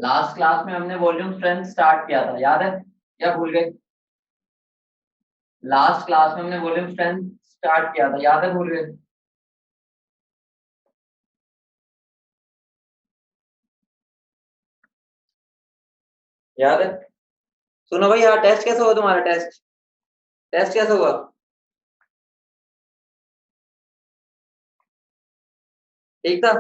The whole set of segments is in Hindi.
लास्ट क्लास में हमने वॉल्यूम स्ट्रेंथ स्टार्ट किया था, याद है या भूल गए? लास्ट क्लास में हमने वॉल्यूम स्ट्रेंथ स्टार्ट किया था, याद है भूल गए? याद है? सुनो भाई यार, टेस्ट कैसा हुआ तुम्हारा? टेस्ट टेस्ट कैसा हुआ? ठीक था?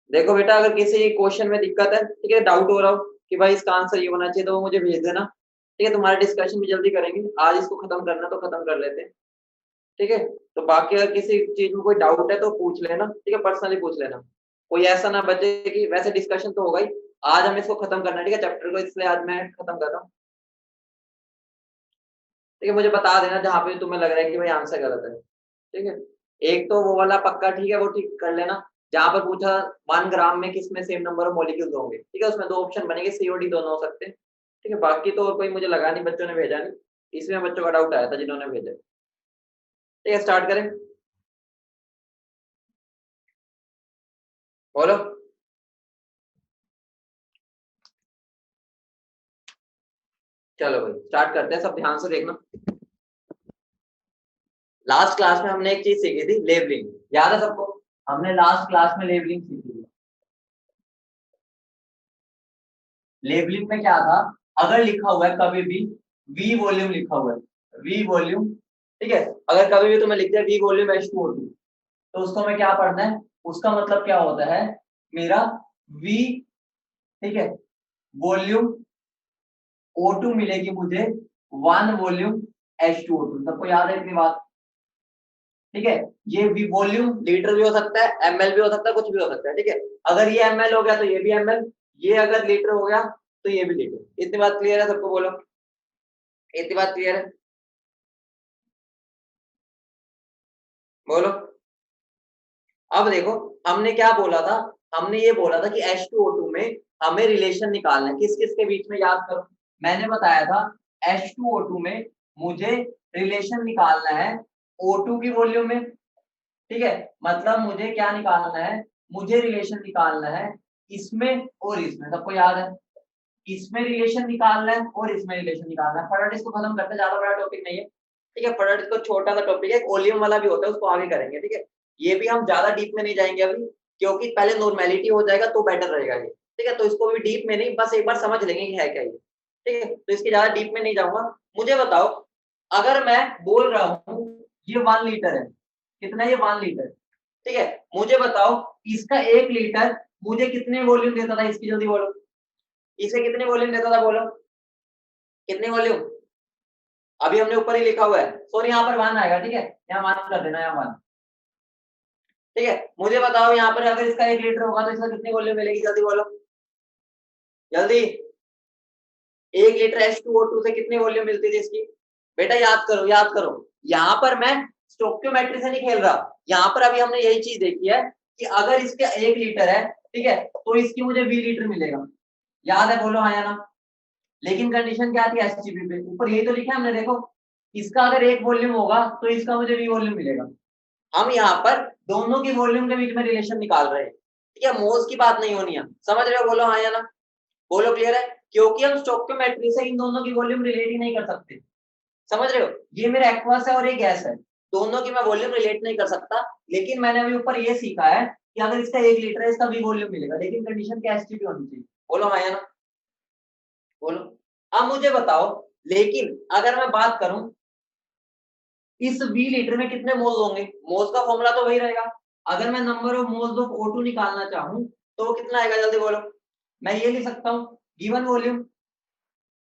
देखो बेटा, अगर किसी क्वेश्चन में दिक्कत है, ठीक है, डाउट हो रहा हो कि भाई इसका आंसर ये होना चाहिए, तो वो मुझे भेज देना। ठीक है, तुम्हारा डिस्कशन भी जल्दी करेंगे। आज इसको खत्म करना तो खत्म कर लेते हैं। ठीक है। तो बाकी अगर किसी चीज में कोई डाउट है तो पूछ लेना, ठीक है, पर्सनली पूछ लेना। कोई ऐसा ना बचे कि वैसे डिस्कशन तो होगा ही। आज हम इसको खत्म करना है, ठीक है, चैप्टर को, इसलिए आज मैं खत्म कर रहा हूँ। ठीक है, मुझे बता देना जहाँ पे तुम्हें लग रहा है कि भाई आंसर गलत है। ठीक है। एक तो वो वाला पक्का, ठीक है, वो ठीक कर लेना। जहां पर पूछा 1 ग्राम में किसमें सेम नंबर ऑफ मॉलिक्यूल्स होंगे, ठीक है, उसमें 2 ऑप्शन बनेंगे, सी और डी दोनों हो सकते हैं। ठीक है, बाकी तो और कोई मुझे लगा नहीं, बच्चों ने भेजा नहीं। इसमें बच्चों का डाउट आया था जिन्होंने भेजा। ठीक है, स्टार्ट करें। बोलो। चलो भाई स्टार्ट करते हैं, सब ध्यान से देखना। लास्ट क्लास में हमने एक चीज सीखी थी, लेबलिंग। याद है सबको? हमने लास्ट क्लास में लेबलिंग सीखी थी। लेबलिंग में क्या था? अगर लिखा हुआ है कभी भी वी वॉल्यूम लिखा हुआ है, वी वॉल्यूम, ठीक है, अगर कभी भी तुम्हें लिख दिया वी वॉल्यूम H2O2, तो उसको हमें क्या पढ़ना है? उसका मतलब क्या होता है? मेरा वी, ठीक है, वॉल्यूम O2 मिलेगी मुझे 1 वॉल्यूम H2O2। सबको याद है इतनी बात? ठीक है। ये भी वॉल्यूम लीटर भी हो सकता है, ml भी हो सकता है, कुछ भी हो सकता है। ठीक है, अगर ये ml हो गया तो ये भी ml, ये अगर लीटर हो गया तो ये भी लीटर। इतनी बात क्लियर है सबको? बोलो, इतनी बात क्लियर है? बोलो। अब देखो, हमने क्या बोला था? हमने ये बोला था कि H2O2 में हमें रिलेशन निकालना है, किस किस के बीच में, याद करो। मैंने बताया था H2O2 में मुझे रिलेशन निकालना है O2 की वॉल्यूम में। ठीक है, मतलब मुझे क्या निकालना है? मुझे रिलेशन निकालना है इसमें और इसमें। सबको याद है? इसमें रिलेशन निकालना है और इसमें रिलेशन निकालना है। फटाफट इसको खत्म करते हैं, ज्यादा बड़ा टॉपिक नहीं है। ठीक है, फटाफट इसको, छोटा सा टॉपिक है, वॉल्यूम वाला भी होता है, उसको आगे करेंगे। ठीक है, ये भी हम ज्यादा डीप में नहीं जाएंगे अभी, क्योंकि पहले नॉर्मेलिटी हो जाएगा तो बेटर रहेगा ये। ठीक है, तो इसको भी डीप में नहीं, बस एक बार समझ लेंगे कि है क्या ये। ठीक है, तो इसके ज्यादा डीप में नहीं जाऊंगा। मुझे बताओ, अगर मैं बोल रहा हूँ ये 1 लीटर है, कितना? ये 1 लीटर। ठीक है, मुझे बताओ इसका 1 लीटर मुझे कितने वॉल्यूम देता था? इसकी जल्दी बोलो, इसे कितने वॉल्यूम देता था? बोलो, कितने वॉल्यूम? अभी हमने ऊपर ही लिखा हुआ है, सॉरी यहाँ पर 1 आएगा। ठीक है, यहाँ 1 कर देना, यहाँ 1। ठीक है, मुझे बताओ यहाँ पर अगर इसका 1 लीटर होगा तो इसका कितनी वॉल्यूम मिलेगी? जल्दी बोलो, जल्दी। 1 लीटर H2O2 से कितनी वॉल्यूम मिलती थी इसकी? बेटा याद करो, याद करो। यहाँ पर मैं स्टोक्योमेट्री से नहीं खेल रहा। यहाँ पर अभी हमने यही चीज देखी है कि अगर इसका 1 लीटर है, ठीक है, तो इसकी मुझे 20 लीटर मिलेगा। याद है? बोलो हाँ या ना। लेकिन कंडीशन क्या थी? एसजीपी पे ऊपर यही तो लिखा है हमने, देखो। इसका अगर 1 वॉल्यूम होगा तो इसका मुझे वी वॉल्यूम मिलेगा। हम यहाँ पर दोनों की वॉल्यूम के बीच में रिलेशन निकाल रहे हैं। ठीक है, मोल्स की बात नहीं होनी है। समझ रहे हो? बोलो हाँ या ना। बोलो, क्लियर है? क्योंकि हम स्टोक्योमेट्री से इन दोनों की वॉल्यूम रिलेट ही नहीं कर सकते। समझ रहे हो? ये मेरा एक्वस है और ये गैस है, दोनों की मैं वॉल्यूम रिलेट नहीं कर सकता। लेकिन मैंने अभी ऊपर ये सीखा है कि अगर इसका 1 लीटर है, इसका भी वॉल्यूम मिलेगा, लेकिन कंडीशन क्या एसटीपी होनी चाहिए। बोलो हाँ या ना। बोलो। अब मुझे बताओ, लेकिन अगर मैं बात करूं इस 20 लीटर में कितने मोल्स होंगे? मोल्स का फॉर्मूला तो वही रहेगा। अगर मैं number of moles of O2 निकालना चाहूं तो वो कितना आएगा? जल्दी बोलो। मैं ये लिख सकता हूँ, given volume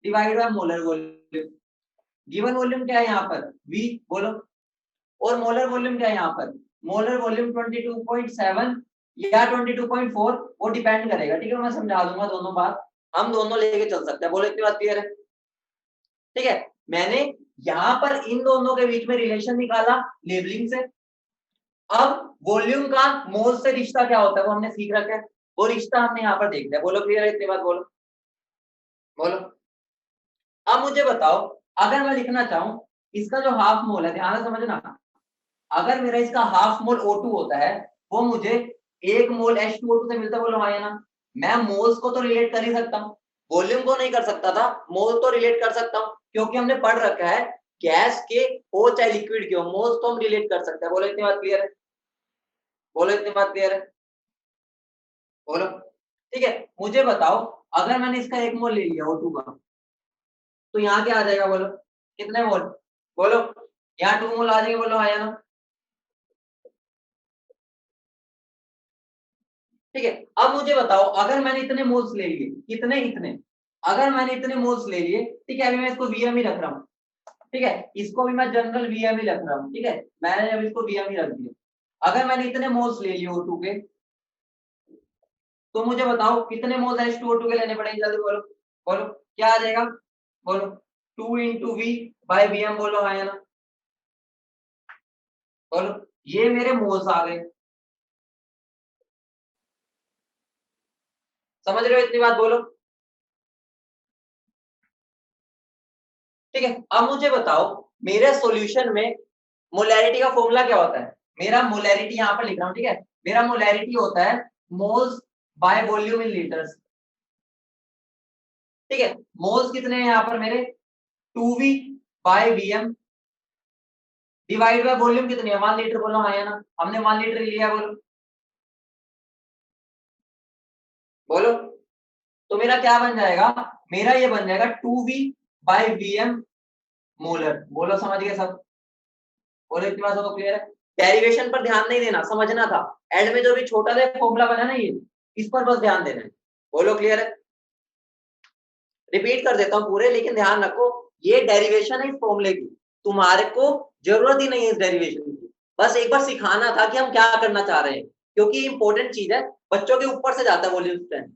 divide by molar volume. Given volume क्या है यहाँ पर? V। बोलो। और मोलर वॉल्यूम क्या है यहाँ पर? मोलर वॉल्यूम 22.7 या 22.4, वो डिपेंड करेगा। ठीक है, मैं समझा दूंगा दोनों बात, हम दोनों लेके चल सकते हैं। बोलो, इतनी बात क्लियर है? ठीक है, मैंने यहाँ पर इन दोनों के बीच में रिलेशन निकाला लेबलिंग से। अब वॉल्यूम का मोल से रिश्ता क्या होता है वो हमने सीख रखा है, वो रिश्ता हमने यहाँ पर देख लिया। बोलो, क्लियर है इतनी बात? बोलो, बोलो। अब मुझे बताओ, अगर मैं लिखना चाहूं इसका जो हाफ मोल है, ध्यान से समझना, अगर मेरा इसका हाफ मोल O2 होता है, वो मुझे 1 मोल H2O2 से मिलता है। बोलो हाँ या ना। मैं मोल्स को तो रिलेट कर ही सकता हूँ, वॉल्यूम को नहीं कर सकता था, मोल तो रिलेट कर सकता हूँ क्योंकि हमने पढ़ रखा है गैस के हो चाहे लिक्विड के हो, मोल्स तो हम रिलेट कर सकते हैं। बोलो इतनी बात क्लियर है? बोलो इतनी बात क्लियर है? बोलो। ठीक है, मुझे बताओ अगर मैंने इसका 1 मोल ले लिया O2 का, तो यहाँ क्या आ जाएगा बोलो? कितने मोल? बोलो। यहाँ 2 मोल आ जाएंगे, बोलो हाँ या ना? ठीक है, अब मुझे बताओ अगर मैंने इतने मोल्स ले लिए, कितने इतने, अगर मैंने इतने मोल्स ले लिए, ठीक है, अभी मैं इसको Vm ही रख रहा हूँ, ठीक है, इसको भी मैं जनरल Vm ही रख रहा हूँ, ठीक है, मैंने अब इसको Vm ही रख दिया। अगर मैंने इतने मोल्स ले लिए O2 के, तो मुझे बताओ कितने मोल्स H2O2 के लेने पड़ेंगे, जल्दी बोलो। बोलो क्या आ जाएगा? बोलो 2 इंटू वी बाई Vm, बोलो हाँ या ना? बोलो, ये मेरे मोल्स आ गए। समझ रहे हो इतनी बात? बोलो। ठीक है, अब मुझे बताओ मेरे सॉल्यूशन में मोलैरिटी का फॉर्मूला क्या होता है? मेरा मोलैरिटी यहाँ पर लिख रहा हूँ, ठीक है, मेरा मोलैरिटी होता है moles by volume in litres. ठीक है, मोल्स कितने हैं यहाँ पर मेरे? 2v by Vm divide by volume कितनी है? 1 लीटर, बोलो हाँ या ना? हमने 1 लीटर लिया, बोलो। बोलो, तो मेरा क्या बन जाएगा? मेरा ये बन जाएगा 2v बाय Vm मोलर। बोलो समझ गए सब? बोलो इतनी बात सबको क्लियर है? डेरिवेशन पर ध्यान नहीं देना, समझना था। एंड में जो भी छोटा सा फॉर्मूला बना ना ये, इस पर बस ध्यान देना है। बोलो क्लियर है? रिपीट कर देता हूँ पूरे, लेकिन ध्यान रखो ये डेरिवेशन है इस फॉर्मूले की, तुम्हारे को जरूरत ही नहीं है इस डेरिवेशन की, बस एक बार सिखाना था कि हम क्या करना चाह रहे हैं, क्योंकि इंपॉर्टेंट चीज है, बच्चों के ऊपर से जाता है वॉल्यूम स्ट्रेंथ।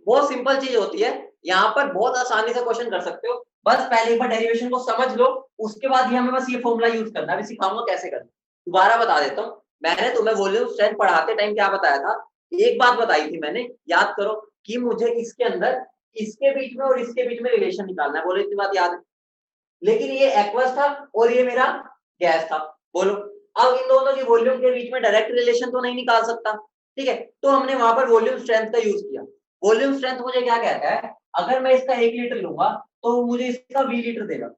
बहुत सिंपल चीज होती है, यहाँ पर बहुत आसानी से क्वेश्चन कर सकते हो, बस पहले एक बार डेरिवेशन को समझ लो, उसके बाद ही हमें बस ये फॉर्मूला यूज करना है। अभी सिखाऊंगा कैसे करना। दोबारा बता देता हूँ, मैंने तुम्हें वॉल्यूम स्ट्रेंथ पढ़ाते टाइम क्या बताया था? एक बात बताई थी मैंने, याद करो, कि मुझे इसके अंदर इसके बीच में और इसके बीच में रिलेशन निकालना है। बोलो इतनी बात याद है? लेकिन ये एक्वस था और ये मेरा गैस था। बोलो, अब इन दोनों की वॉल्यूम के बीच में डायरेक्ट रिलेशन तो नहीं निकाल सकता, ठीक है, तो हमने वहां पर वॉल्यूम स्ट्रेंथ का यूज किया। वॉल्यूम स्ट्रेंथ मुझे क्या कहता है? अगर मैं इसका 1 लीटर लूंगा तो मुझे इसका 20 लीटर देगा।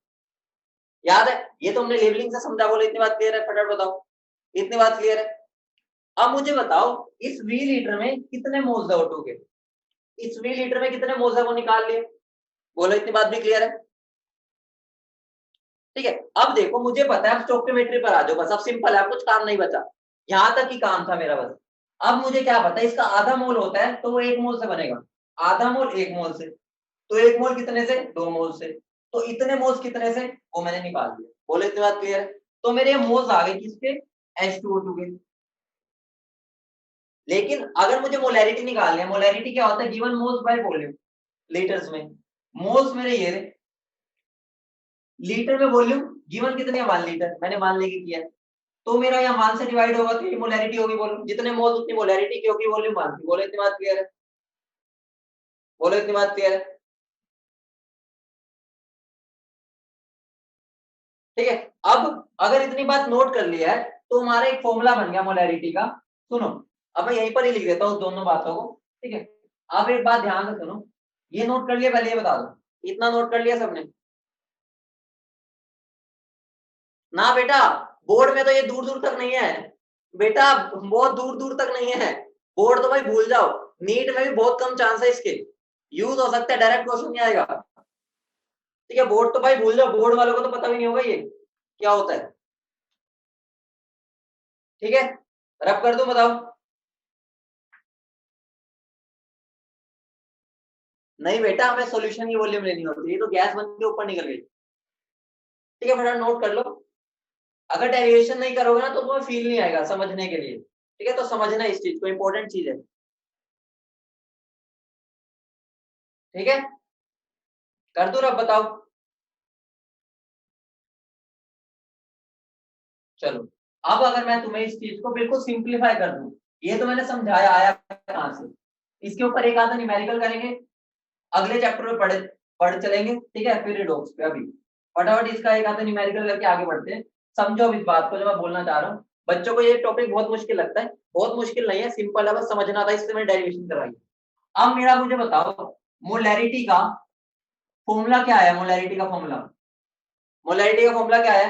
याद है? ये तो हमने लेवलिंग से समझा। बोलो इतनी बात क्लियर है? फटाफट बताओ, इतनी बात क्लियर है? अब मुझे बताओ इस 20 लीटर में कितने मोल्स है O2 के? इस 20 लीटर में कितने मोल्स है वो निकाल लिए। बोलो इतनी बात भी क्लियर है? ठीक है, अब देखो मुझे पता है, अब स्टोइकियोमेट्री पर आ जाओ, बस अब सिंपल है, अब कुछ काम नहीं बचा, यहाँ तक ही काम था मेरा बस। अब मुझे क्या पता है, इसका आधा मोल होता है तो वो 1 मोल से बनेगा, आधा मोल 1 मोल से, तो 1 मोल कितने से? 2 मोल से, तो इतने मोल्स कितने से वो मैंने निकाल दिया। बोलो इतनी बात क्लियर है? तो मेरे मोल्स आ गए किसके? H2O2 के। लेकिन अगर मुझे मोलैरिटी निकालनी है, मोलैरिटी क्या होता है? Given moles by volume litres में। मोल्स मेरे ये लीटर में, वॉल्यूम गिवन कितनी है? 1 लीटर, मैंने मान लेके किया है, तो मेरा यहाँ मान से डिवाइड होगा तो ये मोलैरिटी होगी। बोलो जितने मोल उतनी मोलैरिटी की होगी, वॉल्यूम मान की। बोलो इतनी बात क्लियर है? बोलो इतनी बात क्लियर है? ठीक है, अब अगर इतनी बात नोट कर लिया है तो हमारा एक फॉर्मूला बन गया मोलैरिटी का। सुनो, अब मैं यहीं पर ही लिख देता हूँ दोनों बातों को, ठीक है। अब एक बात ध्यान से सुनो, ये नोट कर लिया? पहले ये बता दो, इतना नोट कर लिया सबने? ना बेटा, बोर्ड में तो ये दूर दूर तक नहीं है बेटा, बहुत दूर दूर तक नहीं है। बोर्ड तो भाई भूल जाओ, नीट में भी बहुत कम चांस है इसके, यूज हो सकता है, डायरेक्ट क्वेश्चन नहीं आएगा। ठीक है, बोर्ड तो भाई भूल जाओ, बोर्ड वालों को तो पता भी नहीं होगा ये क्या होता है। ठीक है, रब कर दूं? बताओ। नहीं बेटा, हमें सॉल्यूशन की वॉल्यूम लेनी होती है, ये तो गैस बन के ऊपर निकल गई। ठीक है, फटाफट नोट कर लो। अगर डेरिवेशन नहीं करोगे ना तो तुम्हें फील नहीं आएगा समझने के लिए, ठीक है, तो समझना इस चीज को, इंपॉर्टेंट चीज है। ठीक है, कर दो रब? बताओ। चलो, अब अगर मैं तुम्हें इस चीज को बिल्कुल सिंप्लीफाई कर दूं, ये तो मैंने समझाया, आया कहां से, इसके ऊपर एक आधा न्यूमेरिकल करेंगे, अगले चैप्टर में पढ़ चलेंगे, ठीक है, फिर रिडोक्स पे। अभी फटाफट इसका एक आधा न्यूमेरिकल करके आगे बढ़ते हैं। समझो इस बात को जो मैं बोलना चाह रहा हूँ, बच्चों को ये टॉपिक बहुत मुश्किल लगता है, बहुत मुश्किल नहीं है, सिंपल है, बस समझना था, इससे मैंने डेरिवेशन करवाई। अब मेरा मुझे बताओ मोलैरिटी का फॉर्मूला क्या है? मोलैरिटी का फॉर्मूला क्या है?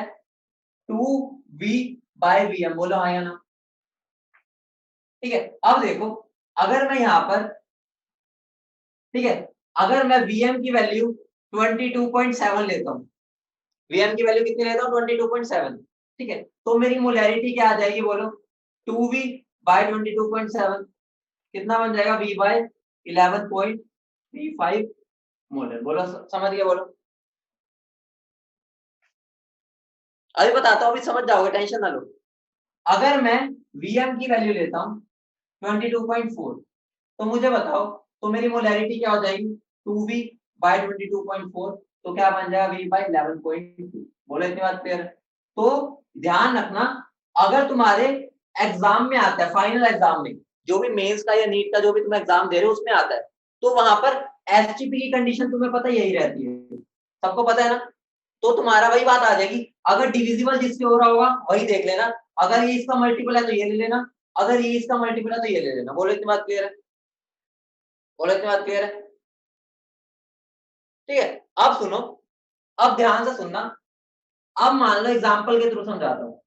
2V/Vm। बोलो हाँ या ना। ठीक है, अब देखो अगर मैं यहाँ पर, ठीक है, अगर मैं Vm की वैल्यू 22.7 लेता हूँ, Vm की वैल्यू कितनी लेता हूँ? 22.7। ठीक है, तो मेरी मोलैरिटी क्या आ जाएगी? बोलो 2V/22.7 कितना बन जाएगा? V/11.35 molar. बोलो समझ गया? बोलो अभी बताता हूँ, अभी समझ जाओगे, टेंशन ना लो। अगर मैं Vm की वैल्यू लेता हूँ 22.4, तो मुझे बताओ तो मेरी मोलैरिटी क्या हो जाएगी? 2V/22.4, तो क्या बन जाएगा? V/11.2। बोलो इतनी बात क्लियर है? तो ध्यान रखना, अगर तुम्हारे एग्जाम में आता है, फाइनल एग्जाम में, जो भी मेंस का या नीट का जो भी तुम एग्जाम दे रहे हो उसमें आता है, तो वहां पर एसटीपी की कंडीशन तुम्हें पता यही रहती है, सबको पता है ना? तो तुम्हारा वही बात आ जाएगी, अगर डिविजिबल जिससे हो रहा होगा वही देख लेना, अगर ये इसका मल्टीपल है तो ये ले लेना, अगर ये इसका मल्टीपल है तो ये ले लेना। बोलो इतनी बात क्लियर है? बोलो इतनी बात क्लियर है? ठीक है, अब सुनो, अब ध्यान से सुनना। अब मान लो एग्जाम्पल के थ्रू समझाता हूँ,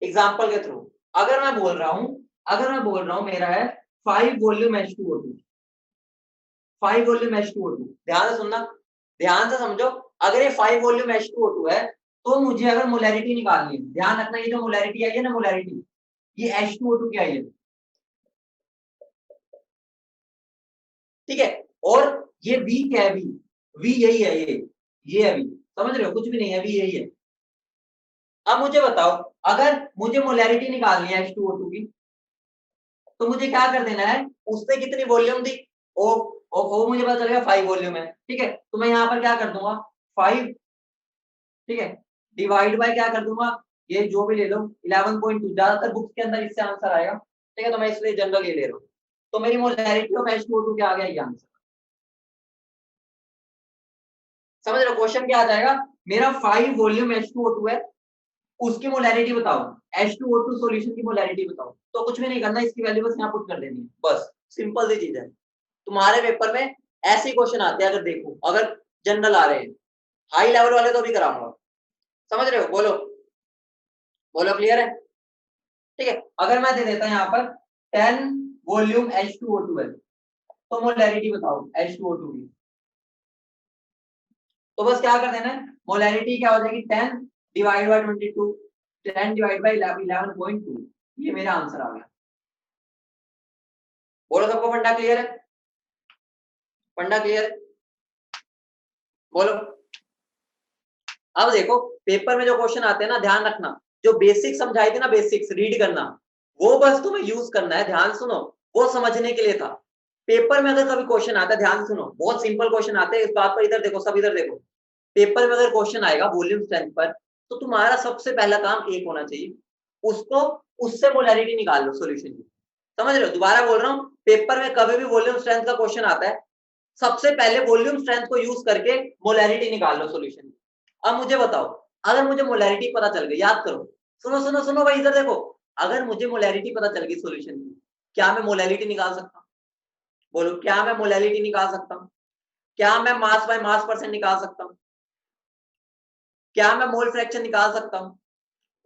एग्जाम्पल के थ्रू। अगर मैं बोल रहा हूँ, मेरा है 5 वॉल्यूम H2O2, 5 वॉल्यूम H2O2। ध्यान से सुनना, ध्यान से समझो। अगर ये 5 वॉल्यूम H2O2 है, तो मुझे अगर मोलैरिटी निकालनी है, ध्यान रखना ये जो मोलैरिटी आई है ना, मोलैरिटी ये H2O2 की आई है, ठीक है? और ये V क्या है? V यही है, ये है V, समझ रहे हो? कुछ भी नहीं है, V यही है। अब मुझे बताओ, अगर मुझे मोलैरिटी निकालनी है H2O2 की, तो मुझे क्या कर देना है? उसने कितनी वॉल्यूम दी? ओ मुझे पता चलेगा 5 वॉल्यूम है, ठीक है? तो मैं यहाँ पर क्या कर दूंगा? 5, ठीक है, डिवाइड बाय क्या कर दूंगा? ये जो भी ले लो 11.2, ज्यादातर बुक्स के अंदर इससे आंसर आएगा, ठीक है? तो मैं इसलिए जनरल ये ले रहा हूँ। तो मेरी मोलैरिटी ऑफ H2O2 क्या आ गया? ये आंसर। समझ रहे हो? क्वेश्चन क्या आ जाएगा? मेरा 5 वॉल्यूम H2O2 है, उसकी मोलैरिटी बताओ, H2O2 सॉल्यूशन की मोलैरिटी बताओ। तो कुछ भी नहीं करना, इसकी वैल्यू बस यहाँ पुट कर देनी है, बस सिंपल सी चीज है। तुम्हारे पेपर में ऐसे ही क्वेश्चन आते हैं, अगर देखो, अगर जनरल आ रहे हैं, हाई लेवल वाले तो भी कराऊंगा। समझ रहे हो? बोलो बोलो, क्लियर है? ठीक है, अगर मैं दे देता यहाँ पर 10 वॉल्यूम H2O2 है, तो मोलैरिटी बताओ H2O2 की। तो बस क्या कर देना है, मोलैरिटी क्या हो जाएगी? 10 डिवाइड बाय 22, 10 डिवाइड बाय 11.2, ये मेरा आंसर आ गया। बोलो सबको फंडा क्लियर है? फंडा क्लियर है? बोलो। अब देखो, पेपर में जो क्वेश्चन आते हैं ना, ध्यान रखना, जो बेसिक समझाई थी ना, बेसिक्स रीड करना, वो बस तुम्हें यूज करना है। ध्यान सुनो, वो समझने के लिए था। पेपर में अगर कभी क्वेश्चन आता है, ध्यान से सुनो, बहुत सिंपल क्वेश्चन आते हैं, इस बात पर इधर देखो, सब इधर देखो। पेपर में अगर क्वेश्चन आएगा वॉल्यूम स्ट्रेंथ पर, तो तुम्हारा सबसे पहला काम एक होना चाहिए, उसको, उससे मोलैरिटी निकाल लो सॉल्यूशन की। समझ रहे हो? दोबारा बोल रहा हूँ, पेपर में कभी भी वॉल्यूम स्ट्रेंथ का क्वेश्चन आता है, सबसे पहले वॉल्यूम स्ट्रेंथ को यूज करके मोलैरिटी निकाल लो सॉल्यूशन की। अब मुझे बताओ, अगर मुझे मोलैरिटी पता चल गई, याद करो, सुनो सुनो सुनो भाई, इधर देखो, अगर मुझे मोलैरिटी पता चल गई सॉल्यूशन की, क्या मैं मोलैरिटी निकाल सकता हूँ? बोलो, क्या मैं मोलैरिटी निकाल सकता हूँ? क्या मैं मास बाय मास परसेंट निकाल सकता हूँ? क्या मैं मोल फ्रैक्शन निकाल सकता हूँ?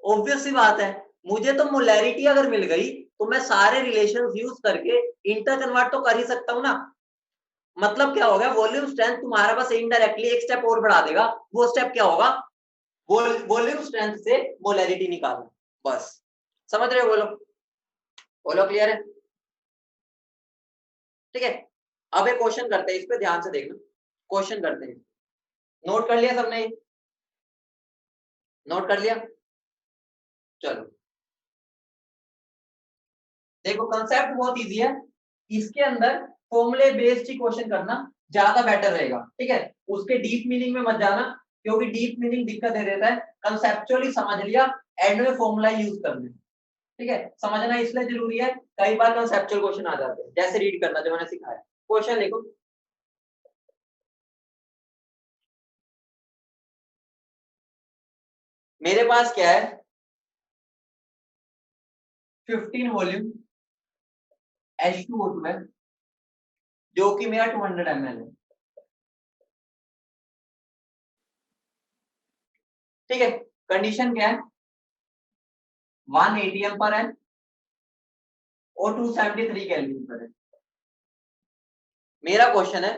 ऑब्वियस सी बात है, मुझे तो मोलैरिटी अगर मिल गई, तो मैं सारे रिलेशंस यूज करके इंटर कन्वर्ट तो कर ही सकता हूँ ना। मतलब क्या होगा? वॉल्यूम स्ट्रेंथ तुम्हारा बस इनडायरेक्टली एक स्टेप और बढ़ा देगा। वो स्टेप क्या होगा? वॉल्यूम स्ट्रेंथ से मोलैरिटी निकालना, बस। समझ रहे हो? बोलो बोलो, क्लियर है? ठीक है, अब एक क्वेश्चन करते हैं, इस पे ध्यान से देखना, क्वेश्चन करते हैं। नोट कर लिया सबने? नोट कर लिया? चलो देखो, कंसेप्ट बहुत इजी है, इसके अंदर फॉर्मूले बेस्ड ही क्वेश्चन करना ज्यादा बेटर रहेगा, ठीक है? उसके डीप मीनिंग में मत जाना, क्योंकि डीप मीनिंग दिक्कत दे देता है। कंसेप्चुअली समझ लिया, एंड में फॉर्मूला यूज करना, ठीक है? समझना इसलिए जरूरी है, कई बार कंसेप्चुअल क्वेश्चन आ जाते हैं, जैसे रीड करना जो मैंने सिखाया। क्वेश्चन देखो, मेरे पास क्या है? 15 वॉल्यूम H2O2 है, जो कि मेरा 200 ml है। ठीक है, कंडीशन क्या है, 1 atm पर है और 273 केल्विन पर है। मेरा क्वेश्चन है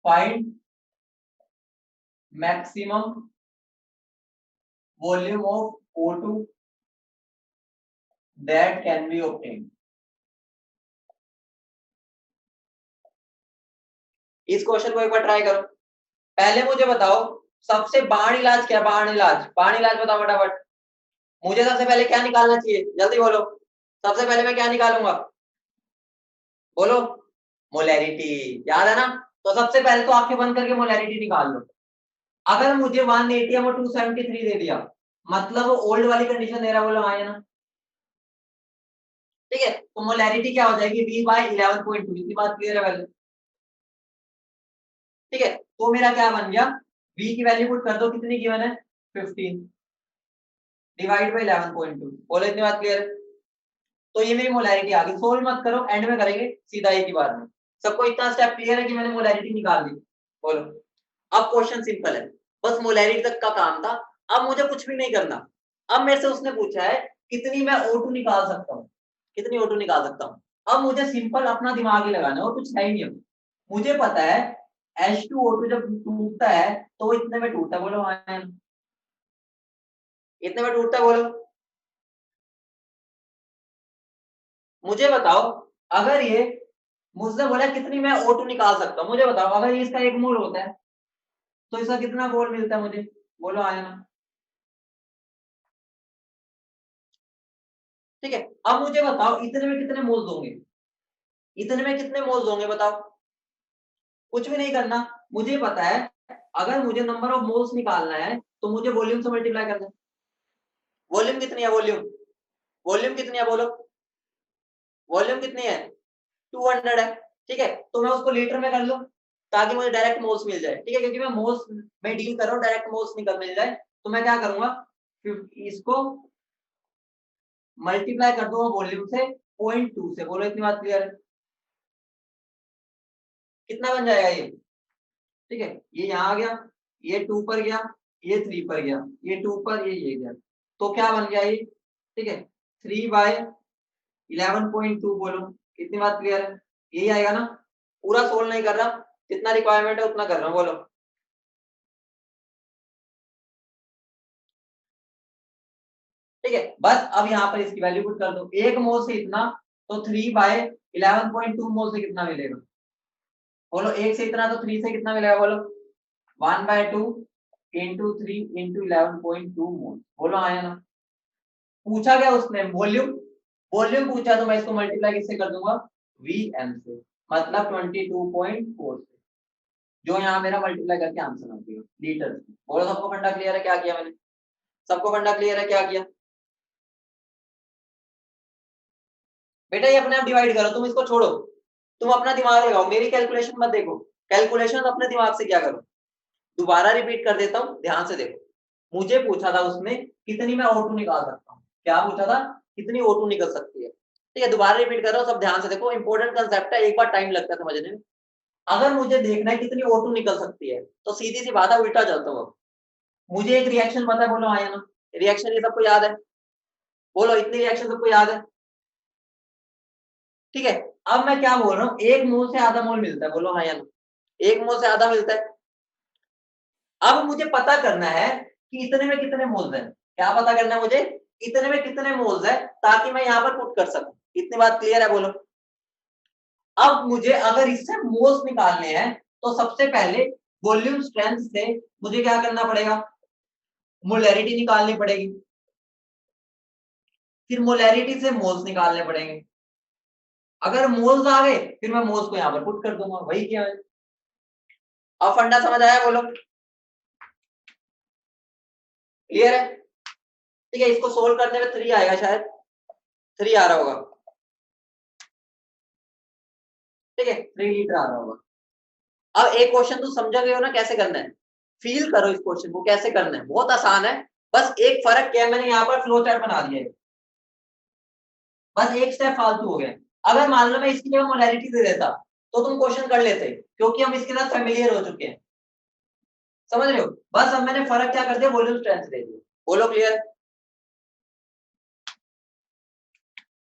find maximum volume of O2 that can be obtained. इस क्वेश्चन को एक बार ट्राई करो। पहले मुझे बताओ सबसे बाण इलाज क्या है, बाण इलाज बताओ फटाफट। मुझे सबसे पहले क्या निकालना चाहिए, जल्दी बोलो। सबसे पहले मैं क्या निकालूंगा, बोलो, मोलैरिटी। याद है ना, तो सबसे पहले तो आंखें बंद करके मोलैरिटी निकाल लो। अगर मुझे 1 atm और 273 दे दिया, मतलब ओल्ड वाली कंडीशन दे रहा, बोलो हाँ या ना। ठीक है, तो मोलैरिटी क्या हो जाएगी, V by 11.2। इतनी बात क्लियर है पहले। ठीक है, तो मेरा क्या बन गया, V की वैल्यू पुट कर दो, कितनी गिवन है 15 डिवाइड बाय 11.2। बोलो इतनी बात क्लियर है। तो ये मेरी मोलैरिटी आ गई। सोल्व मत करो, एंड में करेंगे सीधा एक ही बार में। सबको इतना स्टेप क्लियर है कि मैंने मोलैरिटी निकाल दी। बोलो, अब क्वेश्चन सिंपल है, बस मोलैरिटी तक का काम था। अब मुझे कुछ भी नहीं करना। अब मेरे से उसने पूछा है कितनी मैं O2 निकाल सकता हूँ, कितनी O2 निकाल सकता हूँ। अब मुझे सिंपल अपना दिमाग ही लगाना है और कुछ है ही नहीं। मुझे पता है H2O2 जब टूटता है तो इतने में टूटता है, बोलो हाँ, इतने में टूटता है, बोलो। मुझे बताओ, अगर ये मुझसे बोला कितनी मैं O2 निकाल सकता हूँ, मुझे बताओ अगर ये इसका 1 मोल होता है तो इसका कितना मोल मिलता है मुझे, बोलो आया ना। ठीक है, अब मुझे बताओ इतने में कितने मोल्स होंगे, इतने में कितने मोल्स होंगे बताओ। कुछ भी नहीं करना, मुझे पता है अगर मुझे नंबर ऑफ मोल्स निकालना है तो मुझे वॉल्यूम से मल्टीप्लाई करना है। वॉल्यूम कितनी है, वॉल्यूम, वॉल्यूम कितनी है बोलो, वॉल्यूम कितनी है 200 है। ठीक है, तो मैं उसको लीटर में कर लूं ताकि मुझे डायरेक्ट मोल्स मिल जाए। ठीक है, क्योंकि मैं मोल्स में डील कर रहा हूँ, डायरेक्ट मोल्स निकल मिल जाए, तो मैं क्या करूंगा, इसको मल्टीप्लाई कर दूंगा वॉल्यूम से 0.2 से। बोलो इतनी बात क्लियर है। कितना बन जाएगा ये, ठीक है, ये यहाँ आ गया, ये 2 पर गया, ये 3 पर गया, ये 2 पर, ये गया, तो क्या बन गया ये, ठीक है, 3/11.2। बोलो इतनी बात क्लियर है, यही आएगा ना। पूरा सोल्व नहीं कर रहा, जितना रिक्वायरमेंट है उतना कर रहा हूँ। बोलो, ठीक है, बस अब यहाँ पर इसकी वैल्यू पुट कर दो। 1 मोल से इतना, तो 3/11.2 मोल से कितना मिलेगा, बोलो। 1 से इतना तो 3 से कितना मिलेगा, बोलो 1/2 इंटू 3 इंटू 11.2 मोल। बोलो आया ना। पूछा क्या उसने, वॉल्यूम, वॉल्यूम पूछा तो मैं इसको मल्टीप्लाई किससे कर दूंगा, Vm से, मतलब 22.4 से, जो यहाँ मेरा मल्टीप्लाई करके आंसर आ गया लीटर से। बोलो सबको फंडा क्लियर है, क्या किया मैंने, सबको फंडा क्लियर है क्या किया। बेटा ये अपने आप डिवाइड करो, तुम इसको छोड़ो, तुम अपना दिमाग लगाओ, मेरी कैलकुलेशन मत देखो। कैलकुलेशन अपने दिमाग से क्या करो। दोबारा रिपीट कर देता हूँ, ध्यान से देखो। मुझे पूछा था उसने कितनी मैं O2 निकाल सकता हूँ, क्या पूछा था, कितनी O2 निकल सकती है। ठीक है, दोबारा रिपीट कर रहा हूँ, सब ध्यान से देखो, इंपॉर्टेंट कंसेप्ट है, एक बार टाइम लगता है समझने में। अगर मुझे देखना है कितनी O2 निकल सकती है तो सीधी सी बात है, उल्टा चलता हूँ। मुझे एक रिएक्शन पता है, बोलो हाँ या ना। रिएक्शन ये सबको याद है, बोलो इतनी रिएक्शन सबको याद है। ठीक है, अब मैं क्या बोल रहा हूँ, 1 मोल से आधा मोल मिलता है, बोलो हाँ या ना। 1 मोल से आधा मिलता है। अब मुझे पता करना है कि इतने में कितने मोल्स हैं। क्या पता करना है मुझे, इतने में कितने मोल्स है, ताकि मैं यहाँ पर पुट कर सकूं। इतनी बात क्लियर है, बोलो। अब मुझे अगर इससे मोल्स निकालने हैं तो सबसे पहले वॉल्यूम स्ट्रेंथ से मुझे क्या करना पड़ेगा, मोलैरिटी निकालनी पड़ेगी, फिर मोलैरिटी से मोल्स निकालने पड़ेंगे। अगर मोल्स आ गए फिर मैं मोल्स को यहाँ पर पुट कर दूंगा, वही क्या है। अब फंडा समझ आया, बोलो क्लियर है। ठीक है, इसको सोल्व करने में 3 आएगा, शायद 3 आ रहा होगा। ठीक है, 3 लीटर आ रहा होगा। अब एक क्वेश्चन तुम समझ गए हो ना कैसे करना है, फील करो इस क्वेश्चन को कैसे करना है, बहुत आसान है। बस एक फर्क क्या है, मैंने यहाँ पर फ्लो चार्ट बना दिया है, बस एक स्टेप फालतू हो गया। अगर मान लो मैं इसकी जगह मोलैरिटी दे देता तो तुम क्वेश्चन कर लेते, क्योंकि हम इसके साथ फेमिलियर हो चुके हैं, समझ रहे हो। बस अब मैंने फर्क क्या कर दिया, वॉल्यूम स्ट्रेंथ दे दिया। बोलो क्लियर।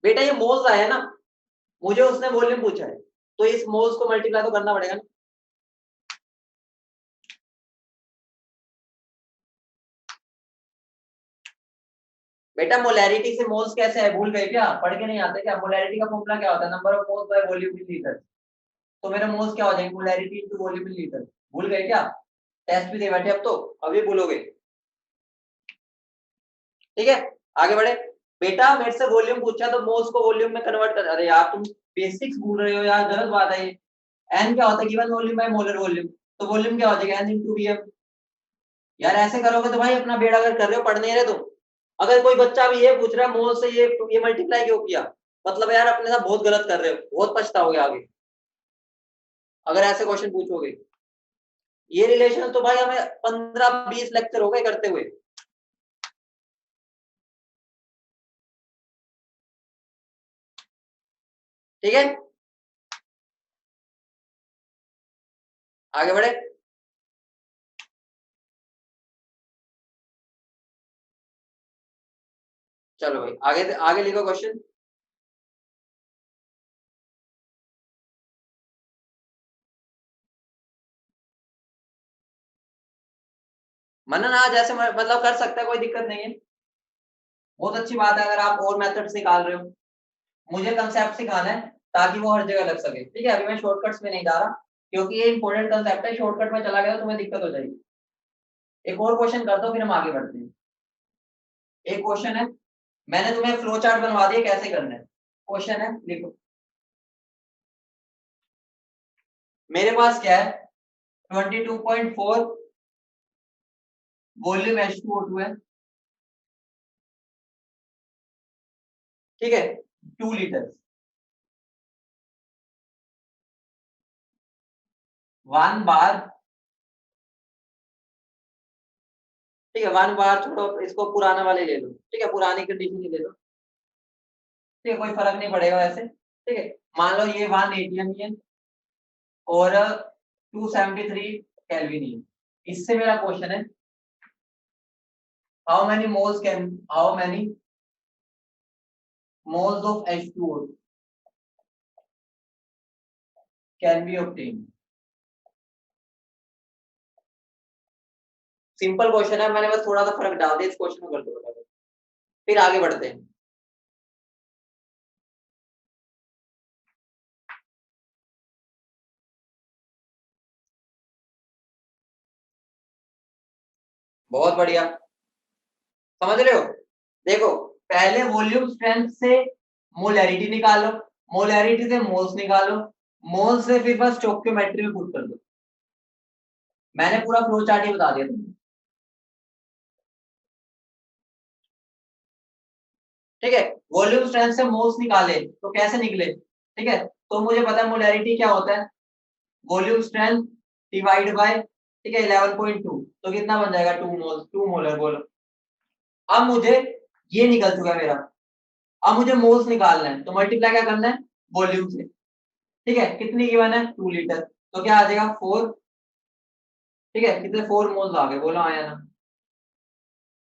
बेटा ये मोल्स आया ना, मुझे उसने वॉल्यूम पूछा है, तो इस मोल्स को मल्टीप्लाई तो करना पड़ेगा ना। बेटा मोलैरिटी से मोल्स कैसे है, भूल गए क्या, पढ़ के नहीं आते क्या। मोलैरिटी का फॉर्मूला क्या होता है, number of moles by volume in litre. तो मेरे मोल्स क्या हो जाएंगे, molarity into volume in litre. भूल गए क्या, टेस्ट भी दे बैठे अब तो, अभी भूलोगे। ठीक है, आगे बढ़े। बेटा मेरे से वॉल्यूम पूछा तो मोल्स को वॉल्यूम में कन्वर्ट कर, अरे यार तुम बेसिक्स भूल रहे हो यार, गलत बात है ये। एन क्या होता है, given volume by molar volume, तो वॉल्यूम क्या हो जाएगा, एन इनटू वीएम। यार ऐसे करोगे तो भाई अपना बेड़ा गर्क कर रहे हो, पढ़ नहीं रहे तुम। अगर कोई बच्चा भी ये पूछ रहा है मोल से ये मल्टीप्लाई क्यों किया, मतलब यार अपने साथ बहुत गलत कर रहे हो, बहुत पछताओगे आगे अगर ऐसे क्वेश्चन पूछोगे। ये रिलेशन तो भाई हमें 15-20 लेक्चर हो गए करते हुए। ठीक है, आगे बढ़े। चलो भाई आगे आगे लिखो क्वेश्चन। मनन आज ऐसे मतलब कर सकता है, कोई दिक्कत नहीं है, बहुत अच्छी बात है अगर आप और मेथड्स निकाल रहे हो। मुझे कंसेप्ट सिखाना है ताकि वो हर जगह लग सके। ठीक है, अभी मैं शॉर्टकट्स में नहीं जा रहा, क्योंकि ये इंपॉर्टेंट कंसेप्ट है, शॉर्टकट में चला गया तो तुम्हें दिक्कत हो जाएगी। एक और क्वेश्चन करता हूँ फिर हम आगे बढ़ते हैं। एक क्वेश्चन है, मैंने तुम्हें फ्लो चार्ट बनवा दिया कैसे करना है। क्वेश्चन है, लिखो। मेरे पास क्या है, 22.4 वॉल्यूम H2O2 है, ठीक है, 2 लीटर। 1 बार, ठीक है 1 बार छोड़ो, इसको पुराना वाले ले लो, ठीक है पुरानी कंडीशन ही ले लो, ठीक है कोई फर्क नहीं पड़ेगा वैसे। ठीक है, मान लो ये 1 atm है और 273 केल्विन है। इससे मेरा क्वेश्चन है, how many moles of H2O can be obtain. Simple question है, मैंने बस थोड़ा सा फर्क डाल दिया इस क्वेश्चन को कर दो, फिर आगे बढ़ते हैं। बहुत बढ़िया, समझ रहे हो। देखो पहले वॉल्यूम स्ट्रेंथ से मोलैरिटी निकालो, मोलैरिटी से मोल्स निकालो, मोल से फिर बस स्टोइकियोमेट्री में पुट कर दो। मैंने पूरा फ्लो चार्ट ही बता दिया तुम्हें। ठीक है, वॉल्यूम स्ट्रेंथ से मोल्स निकाले तो कैसे निकले, ठीक है, तो मुझे पता है मोलैरिटी क्या होता है, वॉल्यूम स्ट्रेंथ डिवाइड बाय, ठीक है 11.2, तो कितना बन जाएगा 2 मोल, 2 मोलर बोलो। अब मुझे ये निकल चुका है मेरा, अब मुझे मोल्स निकालना है, तो मल्टीप्लाई क्या करना है, वॉल्यूम से। ठीक है, कितनी गिवन है 2 लीटर, तो क्या आ जाएगा 4, ठीक है कितने 4 मोल्स आ गए, बोलो आया ना।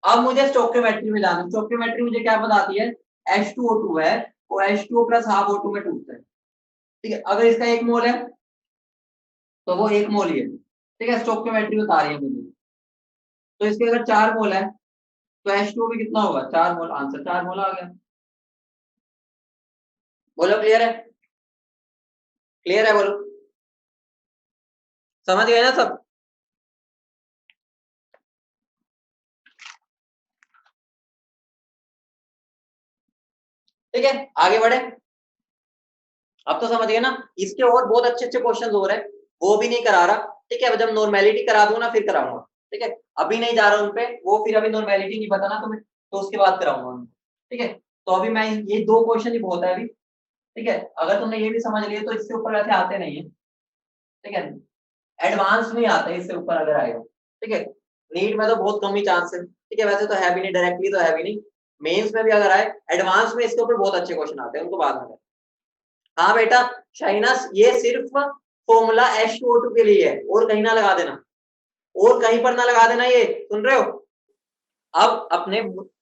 अब मुझे स्टोइकियोमेट्री में जाना है, स्टोइकियोमेट्री मुझे क्या बताती है, H2O2 है, वो H2O प्लस हाफ O2 में टूटता है। ठीक है, अगर इसका 1 मोल है तो वो 1 मोल ही है, ठीक है स्टोइकियोमेट्री बता रही है मुझे। तो इसके अगर 4 मोल है तो H2O भी कितना होगा, 4 मोल, आंसर 4 मोल आ गया। बोलो क्लियर है, क्लियर है बोलो, समझ गए ना सब। ठीक है आगे बढ़े, अब तो समझ गए ना। इसके और बहुत अच्छे अच्छे क्वेश्चन हो रहे हैं, वो भी नहीं करा रहा, ठीक है जब नॉर्मेलिटी करा दूंगा फिर कराऊंगा। ठीक है, अभी नहीं जा रहा उन पे, वो फिर अभी नॉर्मेलिटी नहीं पता ना तुम्हें, तो उसके बाद कराऊंगा। ठीक है, तो अभी मैं ये 2 क्वेश्चन ही बहुत है अभी। ठीक है, अगर तुमने ये भी समझ लिया तो इससे ऊपर वैसे आते नहीं है। ठीक है, एडवांस में आते हैं इससे ऊपर अगर आएगा। ठीक है, नीट में तो बहुत कम ही चांस है, ठीक है वैसे तो है भी नहीं, डायरेक्टली तो है भी नहीं। मेंस में भी अगर आए, एडवांस में इसके ऊपर बहुत अच्छे क्वेश्चन आते हैं, उनको बाद में। हाँ बेटा शाइनस, ये सिर्फ फॉर्मूला H2O2 के लिए है, और कहीं ना लगा देना, और कहीं पर ना लगा देना, ये सुन रहे हो। अब अपने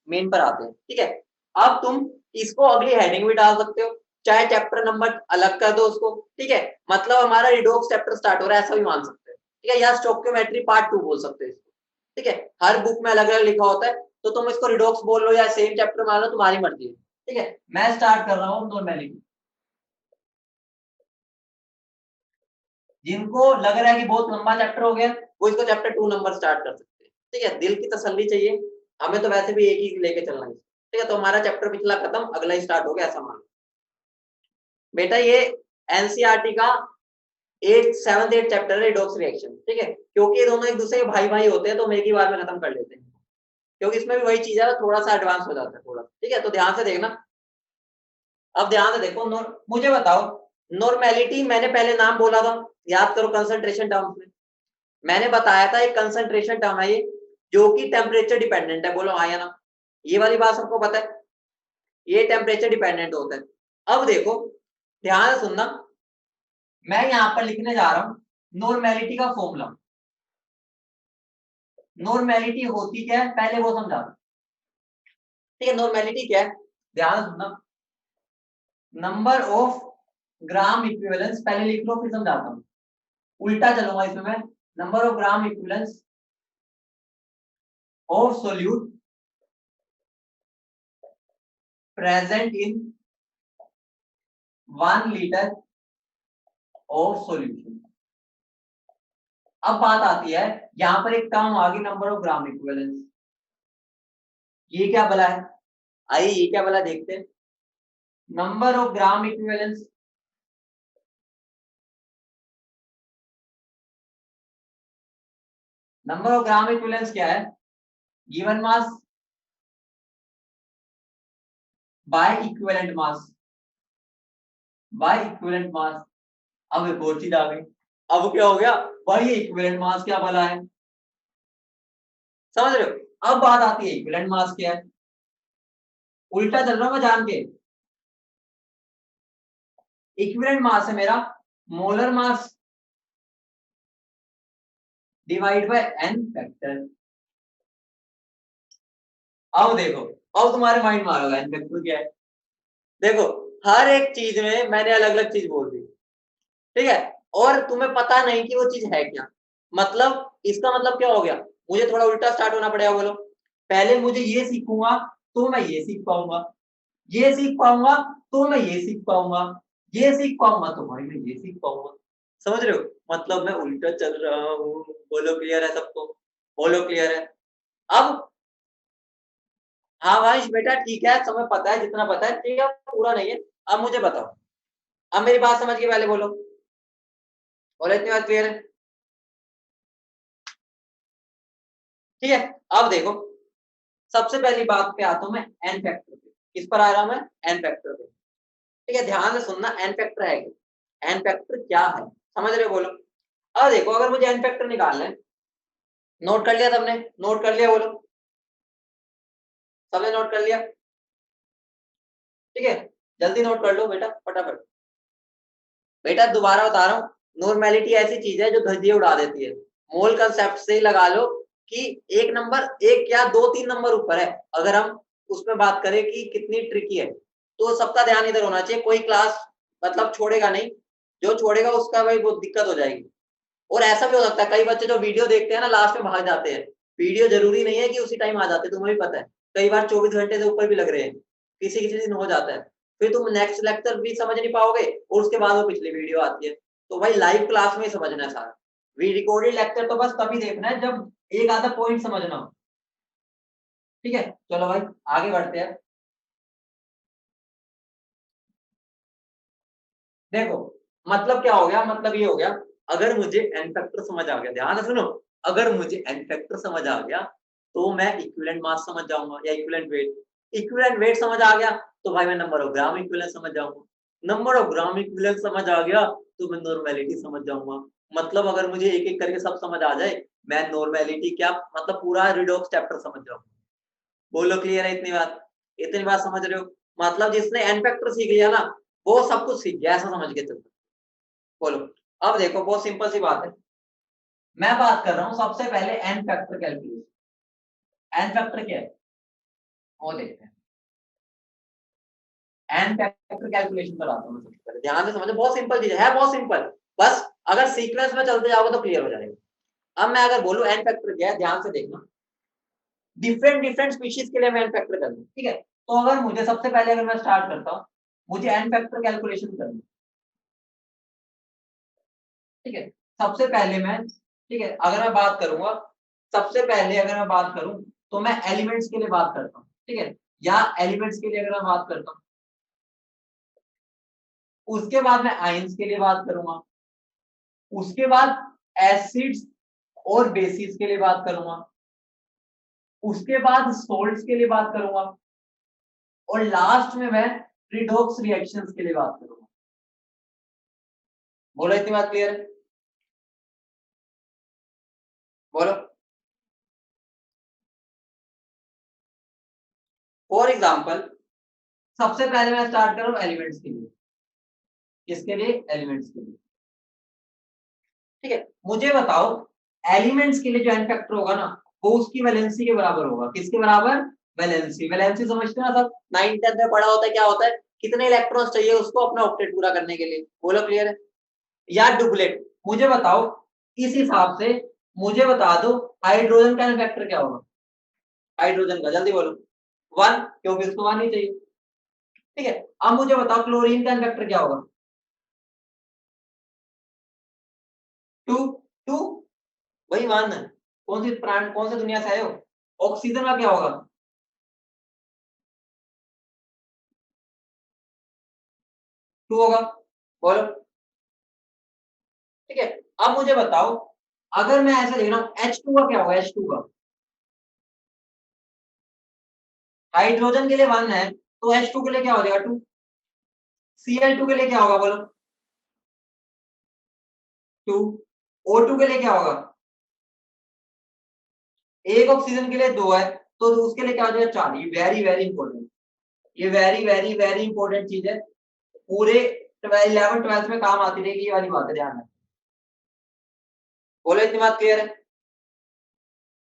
मेन पर आते हैं, ठीक है। अब तुम इसको अगली हेडिंग भी डाल सकते हो, चाहे चैप्टर नंबर अलग कर दो उसको, ठीक है। मतलब हमारा रिडोक्स चैप्टर स्टार्ट हो रहा है ऐसा भी मान सकते हैं, ठीक है, या स्टोइकियोमेट्री पार्ट 2 बोल सकते हो इसको, ठीक है। हर बुक में अलग अलग लिखा होता है, तो तुम इसको रिडोक्स बोल लो या सेम चैप्टर मान लो, तुम्हारी मर्जी है, ठीक है। मैं स्टार्ट कर रहा हूँ नॉर्मैलिटी। जिनको लग रहा है कि बहुत लंबा चैप्टर हो गया, वो इसको चैप्टर 2 नंबर स्टार्ट कर सकते हैं, ठीक है। दिल की तसल्ली चाहिए, हमें तो वैसे भी एक ही लेके चलना है, ठीक है। तो हमारा चैप्टर पिछला खत्म, अगला ही स्टार्ट हो गया ऐसा मान लो। बेटा ये एनसीईआरटी का 8th 7th 8th चैप्टर है रिडॉक्स रिएक्शन, ठीक है। क्योंकि ये दोनों एक दूसरे के भाई भाई होते हैं, तो हम एक ही बार में खत्म कर लेते हैं, क्योंकि इसमें भी वही चीज है, थोड़ा सा एडवांस हो जाता है थोड़ा, ठीक है। तो ध्यान से देखना, अब ध्यान से देखो। मुझे बताओ, नॉर्मेलिटी मैंने पहले नाम बोला था, याद करो, कंसंट्रेशन टर्म्स में मैंने बताया था, एक कंसंट्रेशन टर्म है ये, जो कि टेम्परेचर डिपेंडेंट है, बोलो हाँ या ना। ये वाली बात सबको पता है, ये टेम्परेचर डिपेंडेंट होता है। अब देखो ध्यान से सुनना, मैं यहां पर लिखने जा रहा हूं नॉर्मेलिटी का फॉर्मूला। नॉर्मेलिटी होती क्या है पहले वो समझा, ठीक है। नॉर्मेलिटी क्या है, ध्यान से सुनना, नंबर ऑफ ग्राम इक्विवेलेंस, पहले लिख लो फिर समझाता हूं, उल्टा चलूंगा इसमें मैं। Number of gram equivalence of solute present in 1 litre of solution. अब बात आती है, यहां पर एक टर्म आ गई नंबर ऑफ ग्राम इक्विवेलेंस, ये क्या भला है, आइए ये क्या भला देखते हैं। Number of gram equivalence, number of gram equivalence क्या है, given mass by equivalent mass, by equivalent mass. अब एक और चीज आ गई, अब क्या हो गया भाई, ये इक्विवेलेंट मास क्या भला है, समझ रहे हो। अब बात आती है इक्विवेलेंट मास क्या है, उल्टा चल रहा हूं मैं जान के। इक्विवेलेंट मास है मेरा molar mass divide by N factor. अब देखो, अब तुम्हारे माइंड में आ होगा एन फैक्टर क्या है। देखो हर एक चीज में मैंने अलग अलग चीज बोल दी, ठीक है, और तुम्हें पता नहीं कि वो चीज है क्या। मतलब इसका मतलब क्या हो गया, मुझे थोड़ा उल्टा स्टार्ट होना पड़ेगा, बोलो। पहले मुझे ये सीखूंगा तो मैं ये सीख पाऊंगा, ये सीख पाऊंगा तो मैं ये सीख पाऊंगा, ये सीख पाऊंगा तो भाई मैं ये सीख पाऊंगा, समझ रहे हो। मतलब मैं उल्टा चल रहा हूँ, बोलो क्लियर है सबको, बोलो क्लियर है। अब हाँ भाई बेटा ठीक है, समय पता है जितना पता है, ठीक है, पूरा नहीं है। अब मुझे बताओ, अब मेरी बात समझ के पहले बोलो, बोलो इतनी बात क्लियर है, ठीक है। अब देखो सबसे पहली बात पे आता हूं मैं, एन फैक्टर पे। किस पर आ रहा हूं मैं, एन फैक्टर पे, ठीक है। ध्यान से सुनना, एन फैक्टर है क्या, एन फैक्टर क्या है, समझ रहे हो, बोलो। अब देखो अगर मुझे एन फैक्टर निकालना है, नोट कर लिया सबने, नोट कर लिया, बोलो सबने नोट कर लिया, ठीक है। जल्दी नोट कर लो बेटा फटाफट। बेटा दोबारा बता रहा हूँ, नॉर्मेलिटी ऐसी चीज है जो धज्जियां उड़ा देती है। मोल कंसेप्ट से लगा लो कि एक नंबर, एक या दो तीन नंबर ऊपर है, अगर हम उसमें बात करें कि कितनी ट्रिकी है, तो सबका ध्यान इधर होना चाहिए, कोई क्लास मतलब छोड़ेगा नहीं, जो छोड़ेगा उसका भाई बहुत दिक्कत हो जाएगी। और ऐसा भी हो सकता है कई बच्चे जो वीडियो देखते हैं ना लास्ट में भाग जाते हैं, वीडियो जरूरी नहीं है कि उसी टाइम आ जाते, तुम्हें भी पता है, कई बार 24 घंटे से ऊपर भी लग रहे हैं, किसी किसी दिन हो जाता है, फिर तुम नेक्स्ट लेक्चर भी समझ नहीं पाओगे, और उसके बाद वो पिछली वीडियो आती है। तो भाई लाइव क्लास में ही समझना है सारा, वी रिकॉर्डेड लेक्चर तो बस तभी देखना है जब एक आधा पॉइंट समझना हो, ठीक है। चलो भाई आगे बढ़ते हैं। देखो मतलब क्या हो गया, मतलब ये हो गया, अगर मुझे एन फैक्टर समझ आ गया, ध्यान से सुनो, अगर मुझे एन फैक्टर समझ आ गया तो मैं इक्विवेलेंट मास समझ जाऊंगा या इक्विवेलेंट वेट, इक्विवेलेंट वेट समझ आ गया तो भाई मैं नंबर ऑफ ग्राम इक्विवेलेंट समझ जाऊंगा, नंबर ऑफ ग्राम इक्विवेलेंट समझ आ गया तो मैं नॉर्मेलिटी समझ जाऊंगा। मतलब अगर मुझे एक एक करके सब समझ आ जाए, मैं नॉर्मेलिटी क्या मतलब पूरा रिडॉक्स चैप्टर समझ जाऊंगा। बोलो क्लियर है इतनी बात, इतनी बात समझ रहे हो। मतलब जिसने एन फैक्टर सीख लिया ना, वो सब कुछ सीख गया, ऐसा समझ के चलते। बोलो, अब देखो बहुत सिंपल सी बात है, मैं बात कर रहा हूं सबसे पहले N factor calculation. N factor क्या है वो देखते हैं। एन फैक्टर कैलकुलेशन कराता हूं मैं सबसे पहले, ध्यान से समझो, बहुत सिंपल चीज है, बहुत सिंपल। बस अगर सीक्वेंस में चलते जाओगे तो क्लियर हो जाएगा। अब मैं अगर बोलूं एन फैक्टर क्या है, ध्यान से देखना, डिफरेंट डिफरेंट स्पीशीज के लिए मैं एन फैक्टर कर दूं, ठीक है। तो अगर मुझे सबसे पहले अगर मैं स्टार्ट करता हूं, मुझे एन फैक्टर कैलकुलेशन करनी, ठीक है। सबसे पहले मैं, ठीक है, अगर मैं बात करूंगा, सबसे पहले अगर मैं बात करूं तो मैं एलिमेंट्स के लिए बात करता हूं, ठीक है, या एलिमेंट्स के लिए अगर मैं बात करता हूं, उसके बाद मैं आयंस के लिए बात करूंगा, उसके बाद एसिड्स और बेसिस के लिए बात करूंगा, उसके बाद सोल्ट्स के लिए बात करूंगा, और लास्ट में मैं रिडॉक्स रिएक्शंस के लिए बात करूंगा। बोलो, इतनी बात क्लियर है? बोलो। फॉर एग्जाम्पल, सबसे पहले मैं स्टार्ट करूं एलिमेंट्स के लिए, किसके लिए? एलिमेंट्स के लिए, ठीक है। मुझे बताओ, एलिमेंट्स के लिए जो एन फैक्टर होगा ना, वो उसकी वैलेंसी के बराबर होगा, किसके बराबर? वैलेंसी। वैलेंसी समझते हैं ना सब, 9th 10th में पढ़ा होता है, क्या होता है, कितने इलेक्ट्रॉन्स चाहिए उसको अपना ऑक्टेट पूरा करने के लिए। बोलो, क्लियर है? या डुप्लेट। मुझे बताओ, इस हिसाब से मुझे बता दो हाइड्रोजन का एन फैक्टर क्या होगा, हाइड्रोजन का, जल्दी बोलो। 1, क्योंकि उसको 1 ही चाहिए, ठीक है। अब मुझे बताओ क्लोरीन का एन फैक्टर क्या होगा? 2। 2, वही 1 है। कौन सी प्राण, कौन सी दुनिया से आए हो? ऑक्सीजन का क्या होगा? 2 होगा। बोलो, ठीक है। अब मुझे बताओ, अगर मैं ऐसा लिख रहा हूं H2 का क्या होगा? H2 का, हाइड्रोजन के लिए 1 है, तो H2 के लिए क्या हो जाएगा? 2। Cl2 के लिए क्या होगा? बोलो, 2। O2 के लिए क्या होगा? एक ऑक्सीजन के लिए 2 है, तो उसके लिए क्या हो जाएगा? 4। ये वेरी वेरी इंपॉर्टेंट, ये वेरी वेरी वेरी इंपॉर्टेंट चीज है, पूरे 11 12 में काम आती रहेगी ये वाली बात है, ध्यान में। बोलो, इतनी बात क्लियर है?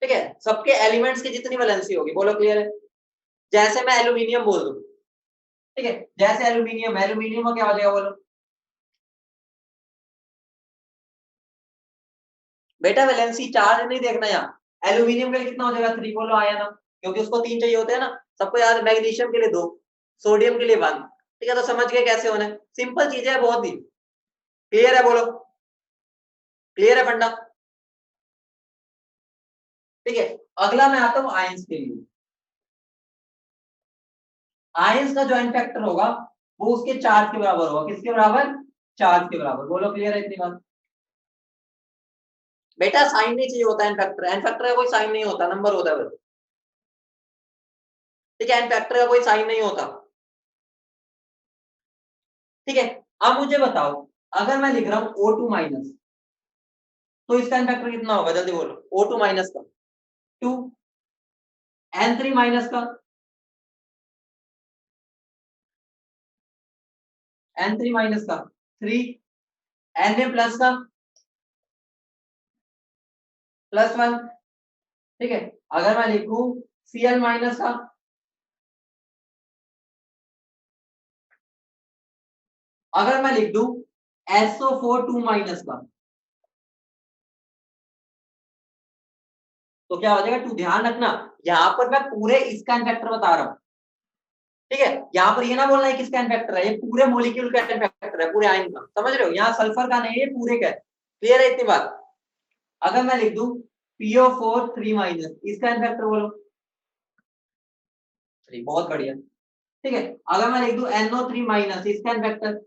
ठीक है, सबके एलिमेंट्स की जितनी वैलेंसी होगी, बोलो क्लियर है? जैसे मैं एल्यूमिनियम बोल दूं, ठीक है, जैसे एल्यूमिनियम, एल्यूमिनियम का क्या हो जाएगा? बोलो बेटा, वैलेंसी चार्ज नहीं देखना यहाँ। एल्यूमिनियम के लिए कितना हो जाएगा? 3। बोलो आया ना, क्योंकि उसको 3 चाहिए होते हैं ना, सबको याद है। मैग्नीशियम के लिए 2, सोडियम के लिए 1, ठीक है। तो समझ गए कैसे होना है, सिंपल चीज है बहुत ही। क्लियर है? बोलो, क्लियर है फंडा? ठीक है, अगला मैं आता हूं आयंस के लिए। आयंस का जो एन फैक्टर होगा वो उसके चार्ज के बराबर होगा, किसके बराबर? चार्ज के बराबर। बोलो, क्लियर है इतनी बात? बेटा साइन नहीं चाहिए होता एन फैक्टर, एन फैक्टर का कोई साइन नहीं होता, नंबर होता है बस, ठीक है। एन फैक्टर का कोई साइन नहीं होता, ठीक है। अब मुझे बताओ, अगर मैं लिख रहा हूं O2 माइनस, तो इसका एन फैक्टर कितना होगा? जल्दी बोलो। O2 माइनस का 2, N3 माइनस का, N3 माइनस का 3, Na प्लस का +1, ठीक है। अगर मैं लिखूं Cl माइनस का, अगर मैं लिख दूं SO4 2 माइनस का, तो क्या हो जाएगा? 2। ध्यान रखना, यहां पर मैं पूरे इसका एन फैक्टर बता रहा हूं, ठीक है। यहाँ पर ये ना बोलना है किसका एन फैक्टर है, ये पूरे मॉलिक्यूल का एन फैक्टर है, पूरे आयन का, समझ रहे हो? यहाँ सल्फर का नहीं है, पूरे का है। क्लियर है इतनी बात? अगर मैं लिख दूं PO4 3 माइनस, इसका एन फैक्टर बोलो। 3, बहुत बढ़िया, ठीक है। अगर मैं लिख दूं NO3 माइनस, इसका एन फैक्टर,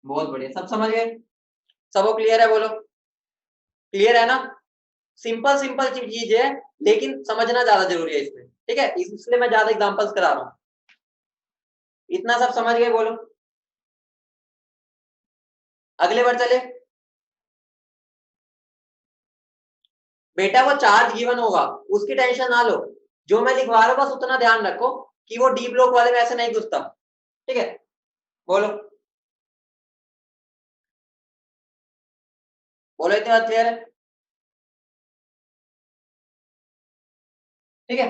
बहुत बढ़िया, सब समझ गए? सबको क्लियर है? बोलो, क्लियर है ना? सिंपल सिंपल चीज है, लेकिन समझना ज्यादा जरूरी है इसमें, ठीक है, इसलिए मैं ज्यादा एग्जांपल्स करा रहा हूँ। इतना सब समझ गए? बोलो, अगले बार चले। बेटा वो चार्ज गिवन होगा, उसकी टेंशन ना लो, जो मैं लिखवा रहा हूँ बस उतना ध्यान रखो कि वो डी ब्लॉक वाले में ऐसे नहीं घुसता, ठीक है। बोलो बोलो, इतनी बात क्लियर है? ठीक है,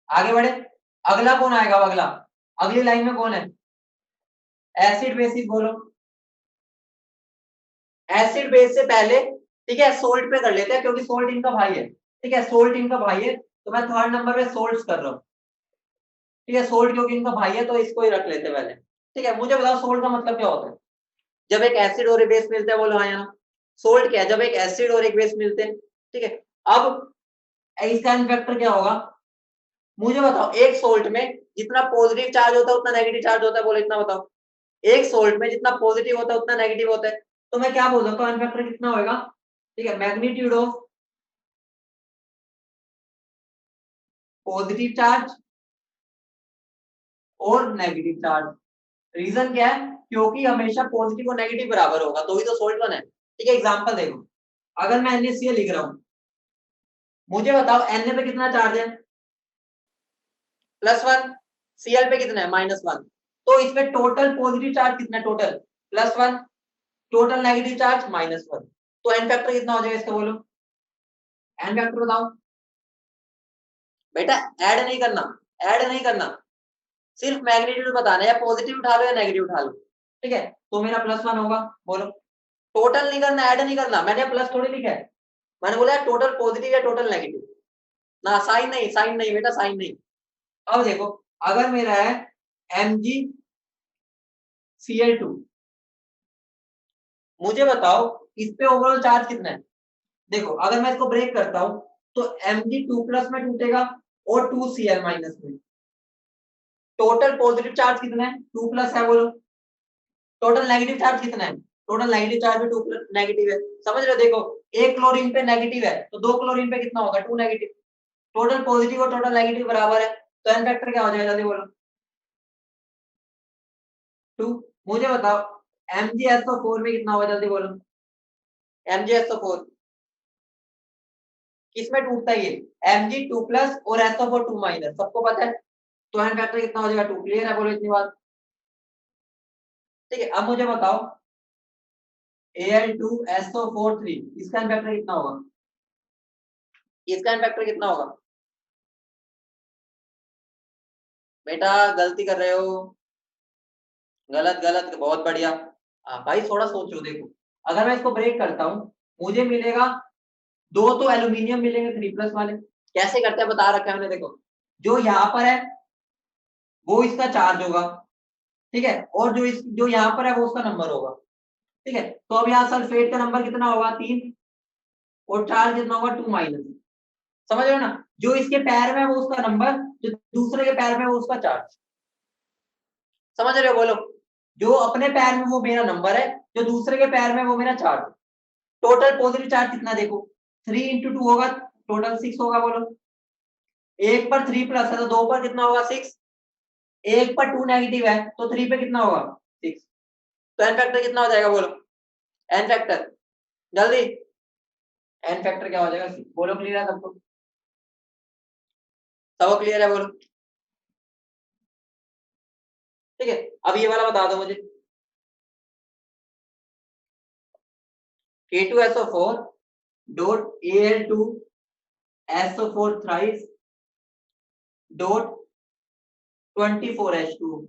आगे बढ़े। अगला कौन आएगा? अगला, अगली लाइन में कौन है? एसिड बेसिस बोलो। एसिड बेस से पहले, ठीक है, सोल्ट पे कर लेते हैं क्योंकि सोल्ट इनका भाई है, ठीक है, सोल्ट इनका भाई है, तो मैं थर्ड नंबर पे सोल्ट कर रहा हूँ, ठीक है, सोल्ट क्योंकि इनका भाई है तो इसको ही रख लेते हैं पहले, ठीक है। मुझे बताओ सोल्ट का मतलब क्या होता है? जब एक एसिड और एक बेस मिलते हैं, बोलो हाँ या ना। सोल्ट क्या है? जब एक एसिड और एक बेस मिलते हैं, ठीक है। अब इसका इफेक्टर क्या होगा? मुझे बताओ, एक सोल्ट में जितना पॉजिटिव चार्ज होता है उतना नेगेटिव चार्ज होता है, बोलो इतना बताओ। एक सोल्ट में जितना पॉजिटिव होता है उतना नेगेटिव होता है, तो मैं क्या बोल सकता हूँ इफेक्टर कितना होगा? ठीक है, मैग्नीट्यूड ऑफ पॉजिटिव चार्ज और नेगेटिव चार्ज। रीजन क्या है? क्योंकि हमेशा पॉजिटिव और नेगेटिव बराबर होगा तो ही तो सोल्ट बना है, ठीक है। एग्जांपल देखो, अगर मैं NaCl लिख रहा हूं, मुझे बताओ Na पे कितना चार्ज है? +1। Cl पे कितना है? -1। तो इसमें टोटल पॉजिटिव चार्ज कितना है? Total +1, total negative charge -1। तो एन फैक्टर कितना हो जाएगा इसका, बोलो एन फैक्टर बताओ। बेटा ऐड नहीं करना, ऐड नहीं करना, सिर्फ मैग्नीट्यूड बताना है, या पॉजिटिव उठा लो या नेगेटिव उठा लो, ठीक है। तो मेरा +1 होगा, बोलो। टोटल नहीं करना, ऐड नहीं करना, मैंने प्लस थोड़ी लिखा है, मैंने बोला टोटल पॉजिटिव या टोटल नेगेटिव ना। साइन नहीं, साइन नहीं बेटा, साइन नहीं। अब देखो, अगर मेरा है MgCl2, मुझे बताओ इस पे ओवरऑल चार्ज कितना है? देखो अगर मैं इसको ब्रेक करता हूं तो Mg2+ में टूटेगा और 2Cl- में। टोटल पॉजिटिव चार्ज कितना है? 2+ है, बोलो। टोटल नेगेटिव चार्ज कितना है? टोटल नेगेटिव चार्ज भी 2 नेगेटिव है, समझ रहे हो? देखो, एक क्लोरीन पे नेगेटिव है तो दो क्लोरीन पे कितना होगा? 2 नेगेटिव। टोटल पॉजिटिव और टोटल नेगेटिव बराबर है, तो एन फैक्टर क्या हो जाएगा? जल्दी बोलो। 2। मुझे बताओ MgSO4 में कितना होगा? जल्दी बोलो। MgSO4 किसमें टूटता है? ये Mg2+ और SO4 2-, सबको पता है। तो एन फैक्टर कितना हो जाएगा? 2। क्लियर है? बोलो इतनी बात, ठीक है। अब मुझे बताओ Al2SO4 3, इसका एन फैक्टर कितना होगा? इसका एन फैक्टर कितना होगा? बेटा गलती कर रहे हो, गलत गलत, बहुत बढ़िया। भाई थोड़ा सोचो, देखो अगर मैं इसको ब्रेक करता हूँ, मुझे मिलेगा दो तो एल्यूमिनियम मिलेंगे 3+ वाले। कैसे करते हैं बता रखा है मैंने, देखो जो यहाँ पर है वो इसका चार्ज होगा, ठीक है, और जो यहाँ पर है वो उसका नंबर होगा, ठीक है। तो अब यहाँ सल्फेट का नंबर कितना होगा? 3, और चार्ज कितना होगा? 2-। समझ रहे हो ना? जो इसके पैर में है वो उसका नंबर, जो दूसरे के पैर में है वो उसका चार्ज। समझ रहे हो? बोलो। जो अपने पैर में वो मेरा नंबर है, जो दूसरे के पैर में वो मेरा चार्ज। टोटल पॉजिटिव चार्ज कितना देखो, 3 × 2 होगा, टोटल 6 होगा, बोलो। एक पर 3+ है तो दो पर कितना होगा? 6। एक पर 2 नेगेटिव है तो 3 पे कितना होगा? 6। तो एन फैक्टर कितना हो जाएगा? बोलो एन फैक्टर, जल्दी। एन फैक्टर क्या हो जाएगा? 6। बोलो क्लियर है सबको? सबको क्लियर है? बोलो, ठीक है। अब ये वाला बता दो मुझे, K2SO4 dot Al2SO4 thrice dot 24H2,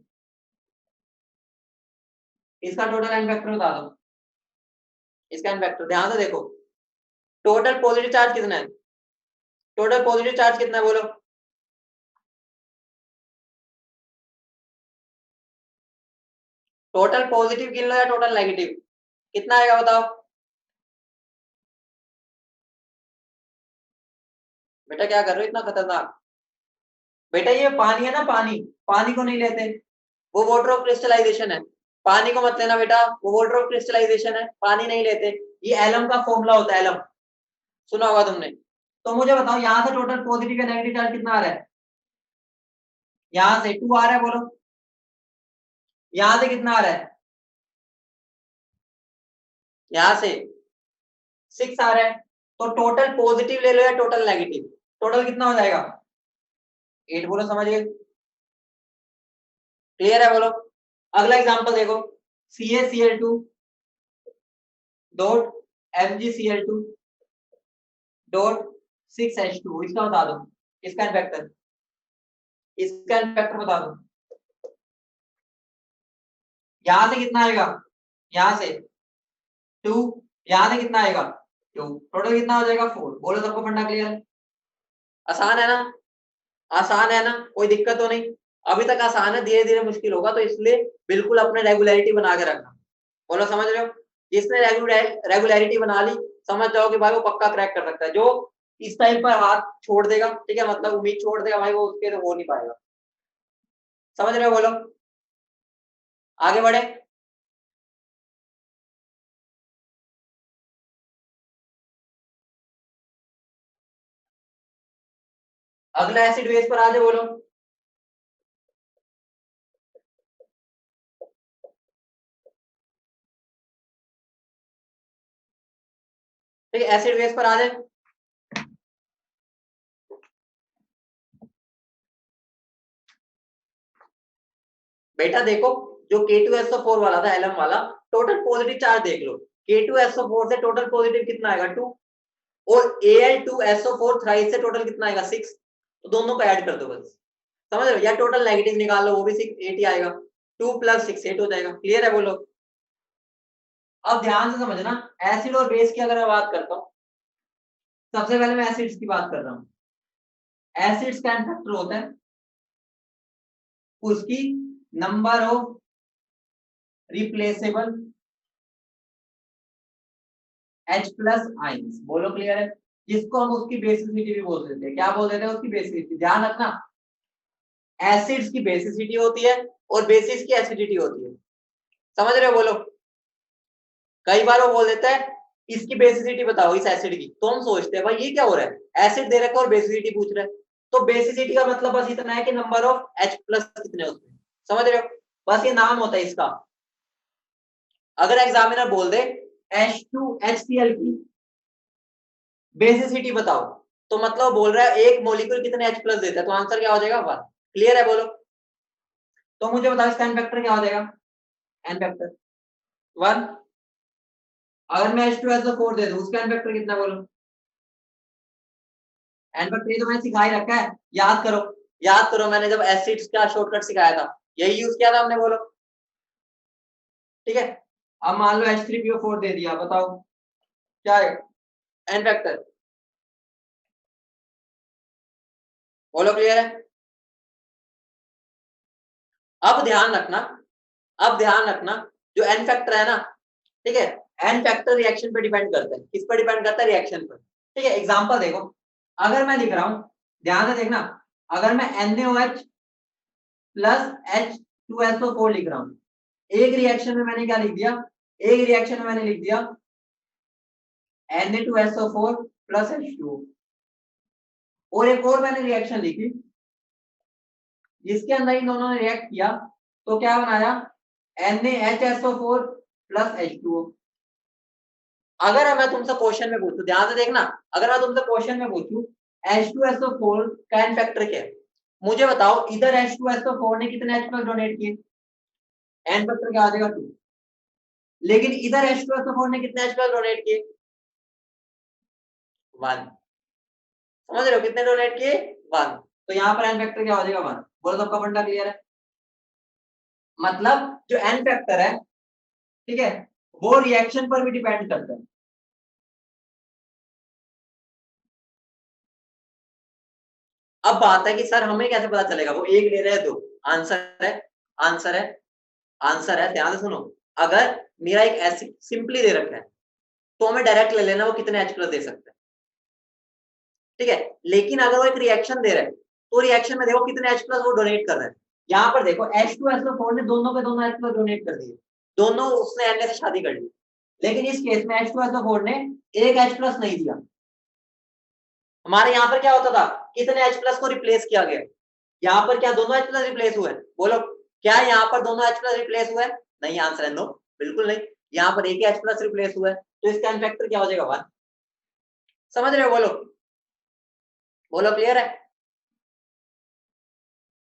इसका टोटल एन फैक्टर बता दो। इसका एन फैक्टर ध्यान से देखो, टोटल पॉजिटिव चार्ज कितना है? टोटल पॉजिटिव चार्ज कितना है? बोलो। टोटल पॉजिटिव गिन लो या टोटल नेगेटिव, कितना आएगा बताओ? बेटा क्या कर रहे हो इतना खतरनाक? बेटा ये पानी है ना, पानी, पानी को नहीं लेते, वो वाटर ऑफ क्रिस्टलाइजेशन है। पानी को मत लेना बेटा, वो वाटर ऑफ क्रिस्टलाइजेशन है, पानी नहीं लेते। ये एलम का फॉर्मूला होता है, एलम, सुना होगा तुमने। तो मुझे बताओ यहाँ से टोटल पॉजिटिव या नेगेटिव चार्ज कितना आ रहा है? यहाँ से 2 आ रहा है, बोलो। यहाँ से कितना आ रहा है? यहाँ से 6 आ रहा है, तो टोटल पॉजिटिव ले लो या टोटल नेगेटिव, टोटल कितना हो जाएगा 8। बोलो समझिए, क्लियर है बोलो। अगला एग्जांपल देखो, CaCl2 dot MgCl2 dot 6H2, इसका बता दो, इसका इफेक्टर, इसका इफेक्टर बता दो। यहां से कितना आएगा, यहां से 2, यहां से कितना आएगा 2, टोटल कितना हो जाएगा 4। बोलो सबको फंडा क्लियर है? आसान है ना, आसान है ना, कोई दिक्कत तो नहीं? अभी तक आसान है, धीरे धीरे मुश्किल होगा, तो इसलिए बिल्कुल अपने रेगुलरिटी बना के रखना। बोलो समझ रहे हो? जिसने रेगुलरिटी बना ली, समझ जाओ कि भाई वो पक्का क्रैक कर सकता है। जो इस टाइम पर हाथ छोड़ देगा, ठीक है, मतलब उम्मीद छोड़ देगा भाई, वो उसके तो हो नहीं पाएगा। समझ रहे हो? बोलो आगे बढ़े। अगला एसिड बेस पर आ जाओ, बोलो। ठीक है, एसिड बेस पर आ जाए। बेटा देखो, जो K2SO4 वाला था, एलम वाला, टोटल पॉजिटिव चार्ज देख लो। K2SO4 से टोटल पॉजिटिव कितना आएगा 2, और Al2SO4 थ्राइस से टोटल कितना आएगा 6। तो दोनों को ऐड कर दो बस, समझ रहे हो? या टोटल नेगेटिव निकाल लो, वो भी 6 8 ही आएगा। 2 + 6 8 हो जाएगा। क्लियर है? बोलो। अब ध्यान से समझना, एसिड और बेस की अगर मैं बात करता हूँ, सबसे पहले मैं एसिड्स की बात कर रहा हूँ। एसिड्स का फैक्टर होता है उसकी number of replaceable H+ ions. बोलो क्लियर है? जिसको हम उसकी बेसिसिटी भी बोल देते हैं। क्या बोल देते हैं? उसकी बेसिसिटी। ध्यान रखना, एसिड्स की बेसिसिटी होती है और बेसिस की एसिडिटी होती है। समझ रहे हो? बोलो। कई बार वो बोल देता है इसकी बेसिसिटी बताओ इस एसिड की, तो हम सोचते हैं भाई ये क्या हो रहा है, एसिड दे रखा है और बेसिसिटी पूछ रहा है। तो बेसिसिटी का मतलब बस इतना है कि नंबर ऑफ H+ कितने होते हैं। समझ रहे हो? बस ये नाम होता है इसका। अगर एग्जामिनर बोल दे H2HCl की बेसिसिटी बताओ, तो मतलब बोल रहा है एक मॉलिक्यूल कितने H+ देता है, तो आंसर क्या हो जाएगा 1। क्लियर है? बोलो। तो मुझे बताओ इसका एन फैक्टर क्या हो जाएगा? N factor 1। अगर मैं H2SO4 दे दूं, उसका एन फैक्टर कितना? बोलो। एन फैक्टर ये तो मैंने सिखा ही रखा है, याद करो। याद करो, मैंने जब एसिड्स का शॉर्टकट सिखाया था, यही यूज किया था हमने। बोलो। ठीक है, अब मान लो H3PO4 दे दिया, बताओ क्या है एन फैक्टर? बोलो क्लियर है? अब ध्यान रखना, अब ध्यान रखना, जो एन फैक्टर है ना, ठीक है, एन फैक्टर रिएक्शन पे डिपेंड करता है। किस पर डिपेंड करता है? रिएक्शन पर। ठीक है, एग्जांपल देखो, अगर मैं लिख रहा हूं, ध्यान से देखना, अगर मैं NaOH प्लस H2SO4 लिख रहा हूं, एक रिएक्शन में मैंने क्या लिख दिया, एक रिएक्शन में मैंने लिख दिया Na2SO4 प्लस H2O, और एक और मैंने रिएक्शन लिखी जिसके अंदर इन दोनों ने रिएक्ट किया, तो क्या बनाया NaHSO4 प्लस H2O। अगर मैं तुमसे क्वेश्चन में पूछूं, ध्यान से देखना, अगर मैं तुमसे क्वेश्चन में पूछूं H2SO4 का एन फैक्टर क्या है, मुझे बताओ इधर H2SO4 ने कितने H+ डोनेट किए, एन फैक्टर क्या आ जाएगा 2। लेकिन इधर H2SO4 ने कितने H+ डोनेट किए 1। समझ रहे हो? कितने डोनेट किए 1। तो यहाँ पर एन फैक्टर क्या हो जाएगा 1। बोलो सबका फंडा क्लियर है? मतलब जो एन फैक्टर है, ठीक है, वो रिएक्शन पर भी डिपेंड करता है। अब बात है कि सर हमें कैसे पता चलेगा वो एक ले रहे हैं 2। आंसर है, आंसर है, आंसर है, ध्यान से सुनो। अगर मेरा एक एसिड सिंपली दे रखा है, तो हमें डायरेक्ट ले लेना वो कितने H+ दे सकता है। ठीक है, लेकिन अगर वो एक रिएक्शन दे रहा है, तो रिएक्शन में देखो कितने H+ वो डोनेट कर रहे हैं। यहाँ पर देखो H2SO4 ने दोनों के दोनों H+ डोनेट कर दिए, दोनों उसने Na से शादी कर ली। लेकिन इस केस में H2SO4 ने एक H+ नहीं दिया। हमारे यहाँ पर क्या होता था, कितने H+ को रिप्लेस किया गया, यहाँ पर क्या दोनों H+ रिप्लेस हुए? बोलो, क्या यहाँ पर दोनों H+ रिप्लेस हुए? नहीं, आंसर है नो, बिल्कुल नहीं। यहाँ पर एक ही H+ रिप्लेस हुआ है, तो इसका एन फैक्टर क्या हो जाएगा 1। समझ रहे हो? बोलो बोलो, क्लियर है?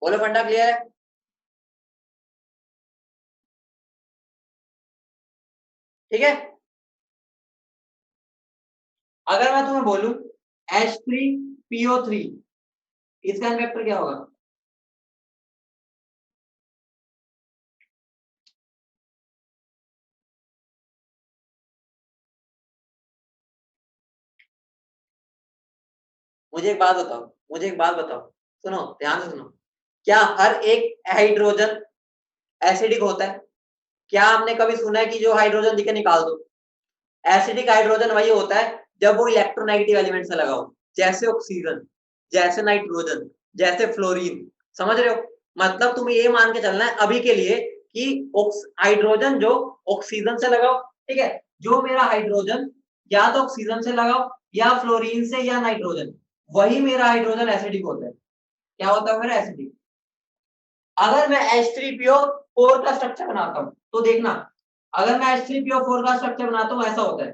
बोलो फंडा क्लियर है? ठीक है, अगर मैं तुम्हें बोलूं H3PO3, इसका इनवेक्टर क्या होगा? मुझे एक बात बताओ, मुझे एक बात बताओ, सुनो ध्यान से सुनो, क्या हर एक हाइड्रोजन एसिडिक होता है? क्या आपने कभी सुना है कि जो हाइड्रोजन दिखे निकाल दो? एसिडिक हाइड्रोजन वही होता है जब वो इलेक्ट्रोनेगेटिव एलिमेंट से लगा हो, जैसे ऑक्सीजन, जैसे नाइट्रोजन, जैसे फ्लोरीन। समझ रहे हो? मतलब तुम्हें ये मान के चलना है अभी के लिए कि हाइड्रोजन जो ऑक्सीजन से लगाओ, ठीक है, जो मेरा हाइड्रोजन या तो ऑक्सीजन से लगाओ या फ्लोरीन से या नाइट्रोजन, वही मेरा हाइड्रोजन एसिडिक होता है। क्या होता है मेरा? एसिडिक। अगर मैं H3PO4 का स्ट्रक्चर बनाता हूं तो देखना, अगर मैं H3PO4 का स्ट्रक्चर बनाता हूं ऐसा होता है।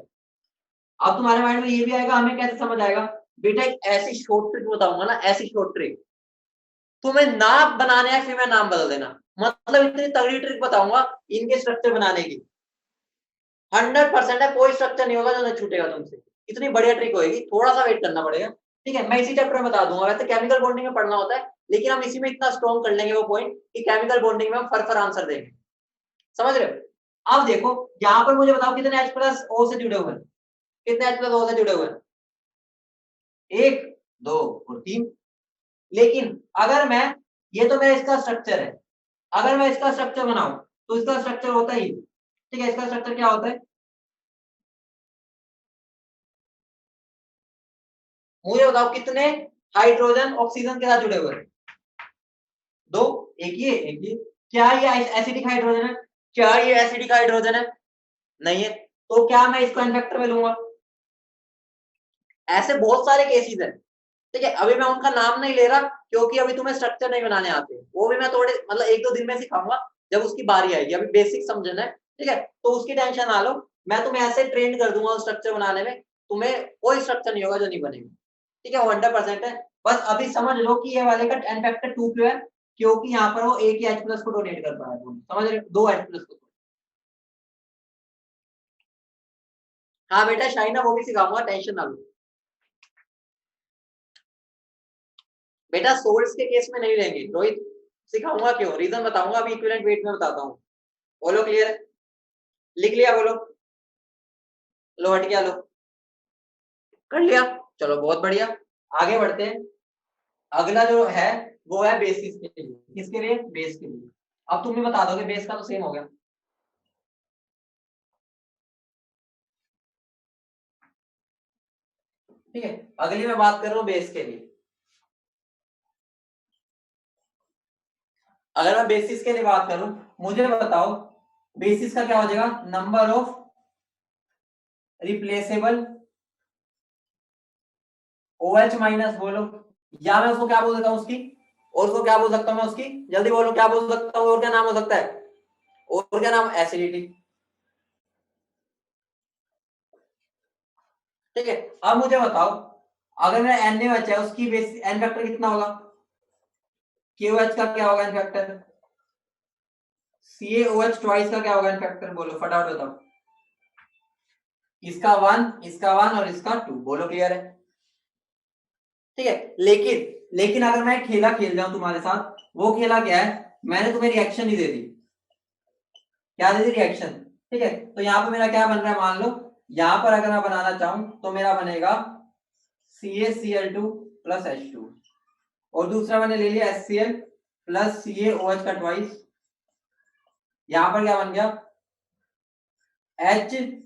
अब तुम्हारे माइंड में ये भी आएगा, हमें कैसे समझ आएगा? बेटा एक ऐसी शॉर्ट ट्रिक बताऊंगा ना, ऐसी शॉर्ट ट्रिक, तुम्हें नाम बनाने है फिर मैं नाम बदल देना। मतलब इतनी तगड़ी ट्रिक बताऊंगा इनके स्ट्रक्चर बनाने की, 100% है, कोई स्ट्रक्चर नहीं होगा जो नहीं छूटेगा तुमसे। इतनी बढ़िया ट्रिक होगी, थोड़ा सा वेट करना पड़ेगा। ठीक है, मैं इसी चैप्टर में बता दूंगा। वैसे केमिकल बॉन्डिंग में पढ़ना होता है, लेकिन हम इसी में इतना स्ट्रॉन्ग कर लेंगे वो पॉइंट कि केमिकल बॉन्डिंग में हम फर आंसर देंगे। समझ रहे हो? अब देखो यहाँ पर मुझे बताओ कितने H प्लस O से जुड़े हुए हैं? कितने H प्लस O से जुड़े हुए हैं? 1, 2 और 3। लेकिन अगर मैं, ये तो मेरा इसका स्ट्रक्चर है, अगर मैं इसका स्ट्रक्चर बनाऊं तो इसका स्ट्रक्चर होता ही, ठीक है, इसका स्ट्रक्चर क्या होता है? मुझे बताओ कितने हाइड्रोजन ऑक्सीजन के साथ जुड़े हुए हैं? 2, एक ये। क्या ये एसिडिक हाइड्रोजन है? क्या ये एसिडिक हाइड्रोजन है? नहीं है। तो क्या मैं इसको इन्फेक्टर में लूंगा? ऐसे बहुत सारे केसेस हैं। ठीक है, अभी मैं उनका नाम नहीं ले रहा क्योंकि अभी तुम्हें स्ट्रक्चर नहीं बनाने आते, वो भी मैं थोड़े मतलब 1-2 दिन में सिखाऊंगा जब उसकी बारी आएगी। अभी बेसिक समझना है, ठीक है, तो उसकी टेंशन ना लो, मैं तुम्हें ऐसे ट्रेन कर दूंगा स्ट्रक्चर बनाने में, तुम्हें कोई स्ट्रक्चर नहीं होगा जो नहीं बनेगा। ठीक है, 100% है। बस अभी समझ लो कि ये वाले का n फैक्टर 2 क्यों है, क्योंकि यहाँ पर वो एक ही H प्लस को डोनेट कर पा रहा है। समझ रहे हो? 2 H प्लस को। हाँ बेटा शाइना, वो भी सिखाऊंगा, टेंशन ना लो बेटा। सोल्स के केस में नहीं लेंगे रोहित, सिखाऊंगा क्यों, रीजन बताऊंगा, अभी इक्विवेलेंट वेट में बताता हूँ। बोलो क्लियर है? लिख लिया? बोलो, लो हट गया, लो कर लिया, चलो बहुत बढ़िया। आगे बढ़ते हैं, अगला जो है वो है बेसिस के लिए। किसके लिए? बेस के लिए। अब तुम भी बता दोगे, बेस का तो सेम हो गया। ठीक है, अगली मैं बात कर रहा हूँ बेस के लिए। अगर मैं बेसिस के लिए बात करूं, मुझे बताओ बेसिस का क्या हो जाएगा? Number of replaceable OH minus, बोलो, या मैं उसको क्या बोल देता हूँ उसकी, और उसको क्या बोल सकता हूँ मैं उसकी, जल्दी बोलो क्या बोल सकता हूँ, और क्या नाम हो सकता है? और क्या नाम? एसिडिटी। ठीक है, अब मुझे बताओ अगर मेरा NaOH है उसकी बेस एन फैक्टर कितना होगा? KOH का क्या होगा एन फैक्टर? CaOH ट्वाइस का क्या होगा एन फैक्टर? बोलो फटाफट बताओ। इसका 1, इसका 1 और इसका 2। बोलो क्लियर है? ठीक है, लेकिन अगर मैं खेला खेल जाऊं तुम्हारे साथ, वो खेला क्या है, मैंने तुम्हें रिएक्शन ही दे दी। क्या दे दी? रिएक्शन। ठीक है, तो यहाँ पे मेरा क्या बन रहा है, मान लो यहाँ पर अगर मैं बनाना चाहूं तो मेरा बनेगा CaCl2 प्लस H2, और दूसरा मैंने ले लिया HCl प्लस CaOH का ट्वाइस। यहाँ पर क्या बन गया? HCaOH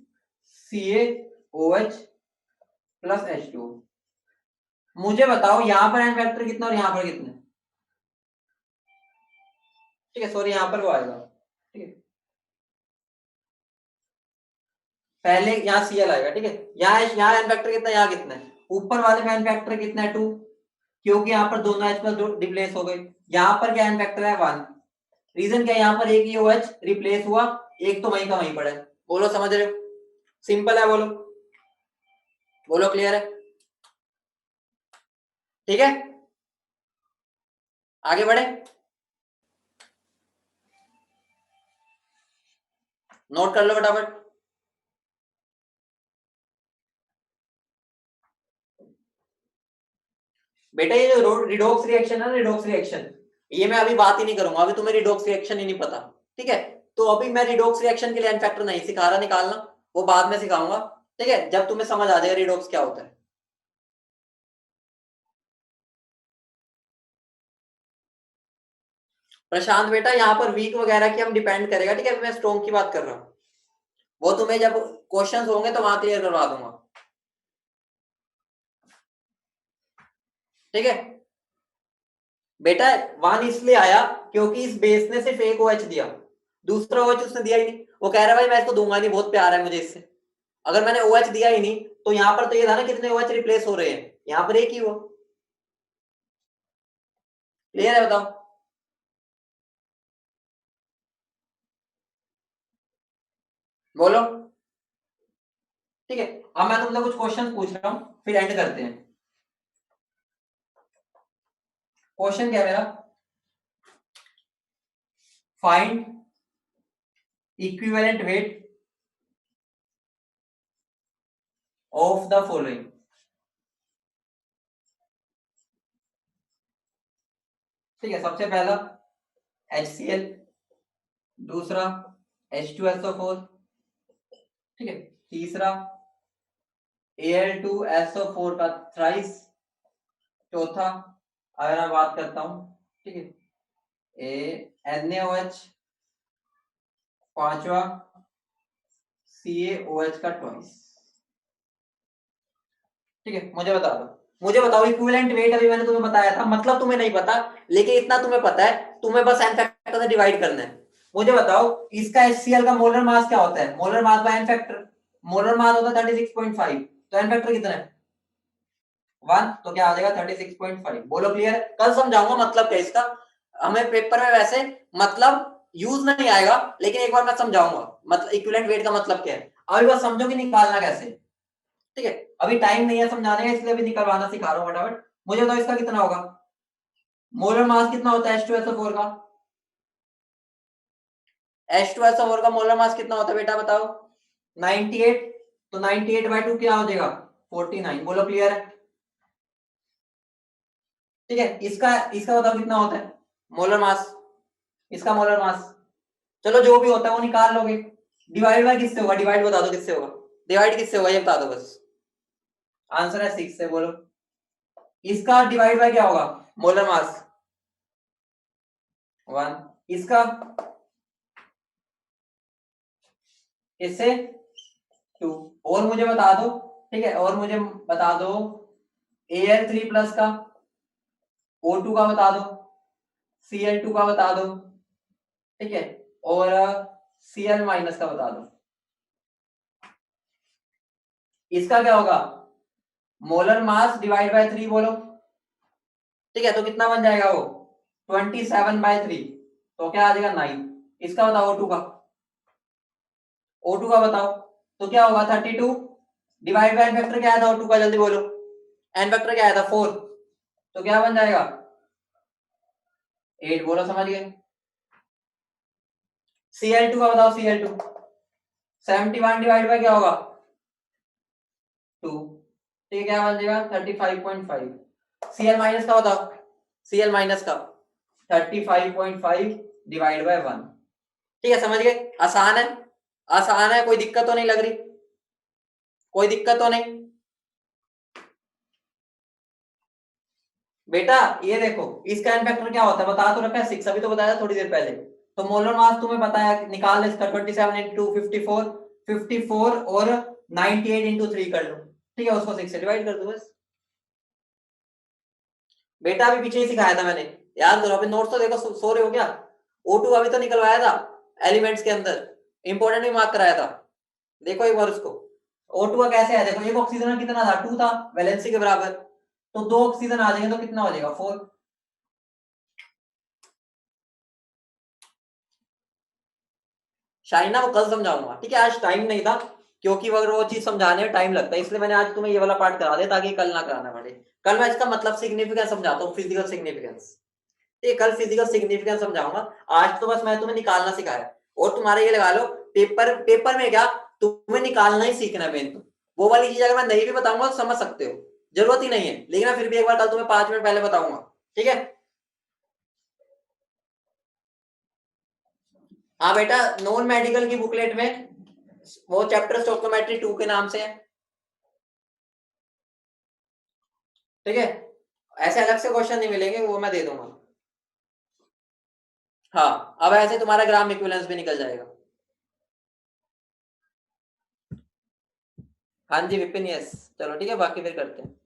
plus H2। मुझे बताओ यहाँ पर एन फैक्टर कितना और यहाँ पर कितना? ठीक है, सॉरी यहाँ पर वो आएगा। ठीक है, पहले यहाँ Cl आएगा। ठीक है, यहाँ एन फैक्टर कितना, यहाँ कितना है? ऊपर वाले में एन फैक्टर कितना है? 2, क्योंकि यहाँ पर दोनों H प्लस रिप्लेस हो गए। यहाँ पर क्या एन फैक्टर है? 1। रीजन क्या है? यहाँ पर एक ही OH रिप्लेस हुआ, एक तो वहीं का वहीं पड़ा है। बोलो समझ रहे हो? सिंपल है, बोलो बोलो क्लियर है? ठीक है, आगे बढ़े, नोट कर लो फटाफट। बेटा ये जो रिडॉक्स रिएक्शन है ना, रिडॉक्स रिएक्शन, ये मैं अभी बात ही नहीं करूंगा, अभी तुम्हें रिडॉक्स रिएक्शन ही नहीं पता। ठीक है, तो अभी मैं रिडॉक्स रिएक्शन के लिए एन फैक्टर नहीं सिखा रहा निकालना, वो बाद में सिखाऊंगा। ठीक है, जब तुम्हें समझ आ जाएगा रिडॉक्स क्या होता है। प्रशांत बेटा यहाँ पर वीक वगैरह की हम डिपेंड करेगा, ठीक है, मैं स्ट्रॉन्ग की बात कर रहा हूँ, वो तुम्हें जब क्वेश्चंस होंगे तो वहां क्लियर करवा दूंगा। ठीक है बेटा, वन इसलिए आया क्योंकि इस बेस ने सिर्फ एक OH दिया, दूसरा OH उसने दिया ही नहीं, वो कह रहा है भाई मैं इसको दूंगा नहीं, बहुत प्यार है मुझे इससे। अगर मैंने OH दिया ही नहीं तो यहाँ पर तो ये था ना कितने OH रिप्लेस हो रहे हैं, यहाँ पर एक ही हुआ। क्लियर है, बताओ। बोलो। ठीक है, अब मैं तुमसे कुछ क्वेश्चन पूछ रहा हूँ फिर एंड करते हैं। क्वेश्चन क्या है मेरा, find equivalent weight of the following. ठीक है, सबसे पहला HCl, दूसरा H2SO4, ठीक है, तीसरा Al2SO4 का थ्राइस, चौथा अगर मैं बात करता हूं, ठीक है, NaOH, पांचवा CaOH का ट्वाइस। ठीक है, मुझे बताओ इक्विवेलेंट वेट, अभी मैंने तुम्हें बताया था, मतलब तुम्हें नहीं पता, लेकिन इतना तुम्हें पता है, तुम्हें बस एन फैक्टर से डिवाइड करना है। मुझे बताओ इसका HCl का मोलर मास क्या होता है, molar mass by N factor, molar mass होता है 36.5, तो एन फैक्टर कितना है 1, तो क्या आ जाएगा 36.5। बोलो क्लियर, कल समझाऊंगा मतलब क्या इसका, हमें पेपर में वैसे मतलब यूज नहीं आएगा, लेकिन एक बार मैं समझाऊंगा मतलब इक्विवेलेंट वेट का मतलब क्या है, अभी बस समझो कि निकालना कैसे। ठीक है, अभी टाइम नहीं है समझाने का, इसलिए अभी निकलवाना सिखा रहा हूँ फटाफट। मुझे बताओ इसका कितना होगा, मोलर मास कितना होता है H2SO4 का, H2SO4 का मोलर मास कितना होता है बेटा बताओ, 98, तो 98/2 क्या हो जाएगा 49। बोलो क्लियर है। ठीक है, इसका इसका बताओ कितना होता है मोलर मास, इसका मोलर मास, चलो जो भी होता है वो निकाल लोगे, डिवाइड बाय किससे होगा, डिवाइड बता दो किससे होगा, डिवाइड किससे होगा ये बता दो बस, आंसर है 6 से। बोलो इसका डिवाइड बाय क्या होगा, मोलर मास 1, इसका इससे 2, और मुझे बता दो, ठीक है, और मुझे बता दो Al3 प्लस का, O2 का बता दो, Cl2 का बता दो, ठीक है, और Cl माइनस का बता दो। इसका क्या होगा, मोलर मास डिवाइड बाय 3 बोलो, ठीक है, तो कितना बन जाएगा वो 27/3, तो क्या आ जाएगा 9। इसका बताओ O2 का, O2 का बताओ, तो क्या होगा 32 डिवाइड बाय एन फैक्टर क्या आया था O2 का, जल्दी बोलो, एन फैक्टर क्या आया था 4, तो क्या बन जाएगा 8। बोलो समझ गए। Cl2 का बताओ, Cl2 71 डिवाइड बाय क्या होगा 2, ठीक है, क्या बन जाएगा 35.5। Cl माइनस का बताओ, Cl माइनस का 35.5 डिवाइड बाय 1। ठीक है, समझ गए, आसान है, आसान है, कोई दिक्कत तो नहीं लग रही, कोई दिक्कत तो नहीं। बेटा ये देखो इसका एन फैक्टर क्या होता है बता तो रखा है 6, अभी तो बताया थोड़ी देर पहले। तो मोलर मास तुम्हें बताया, निकाल इसका 27 इंटू 54, 54 और 98 इंटू 3 कर लो, ठीक है, उसको 6 से डिवाइड कर दो बस। बेटा अभी पीछे ही सिखाया था मैंने, याद करो, अभी नोट्स तो देखो, सो रहे हो क्या। O2 अभी तो निकलवाया था एलिमेंट्स के अंदर, इंपॉर्टेंट भी मार्क कराया था, देखो एक बार उसको। O2 का कैसे है देखो, एक ऑक्सीजन कितना था 2 था वैलेंसी के बराबर, तो 2 ऑक्सीजन आ जाएंगे तो कितना हो जाएगा 4। शाइना वो कल समझाऊंगा, ठीक है, आज टाइम नहीं था, क्योंकि अगर वो चीज समझाने में टाइम लगता है, इसलिए मैंने आज तुम्हें ये वाला पार्ट करा दिया ताकि कल ना कराना पड़े। कल मैं इसका मतलब सिग्निफिकेंस समझाता हूँ, फिजिकल सिग्निफिकेंस। ये कल फिजिकल सिग्निफिकेंस समझाऊंगा। आज तो बस मैं तुम्हें निकालना सिखाया, और तुम्हारा ये लगा लो पेपर में क्या तुम्हें निकालना ही सीखना है मेन। तो वो वाली चीज अगर मैं नहीं भी बताऊंगा तो समझ सकते हो, जरूरत ही नहीं है, लेकिन मैं फिर भी एक बार कल तुम्हें 5 मिनट पहले बताऊंगा, ठीक है। हाँ बेटा, नॉन मेडिकल की बुकलेट में वो चैप्टर स्टोइकोमेट्री 2 के नाम से है, ठीक है। ऐसे अलग से क्वेश्चन नहीं मिलेंगे, वो मैं दे दूंगा। हाँ, अब ऐसे तुम्हारा ग्राम इक्विवेलेंस भी निकल जाएगा। हाँ जी विपिन, यस, चलो ठीक है, बाकी फिर करते हैं।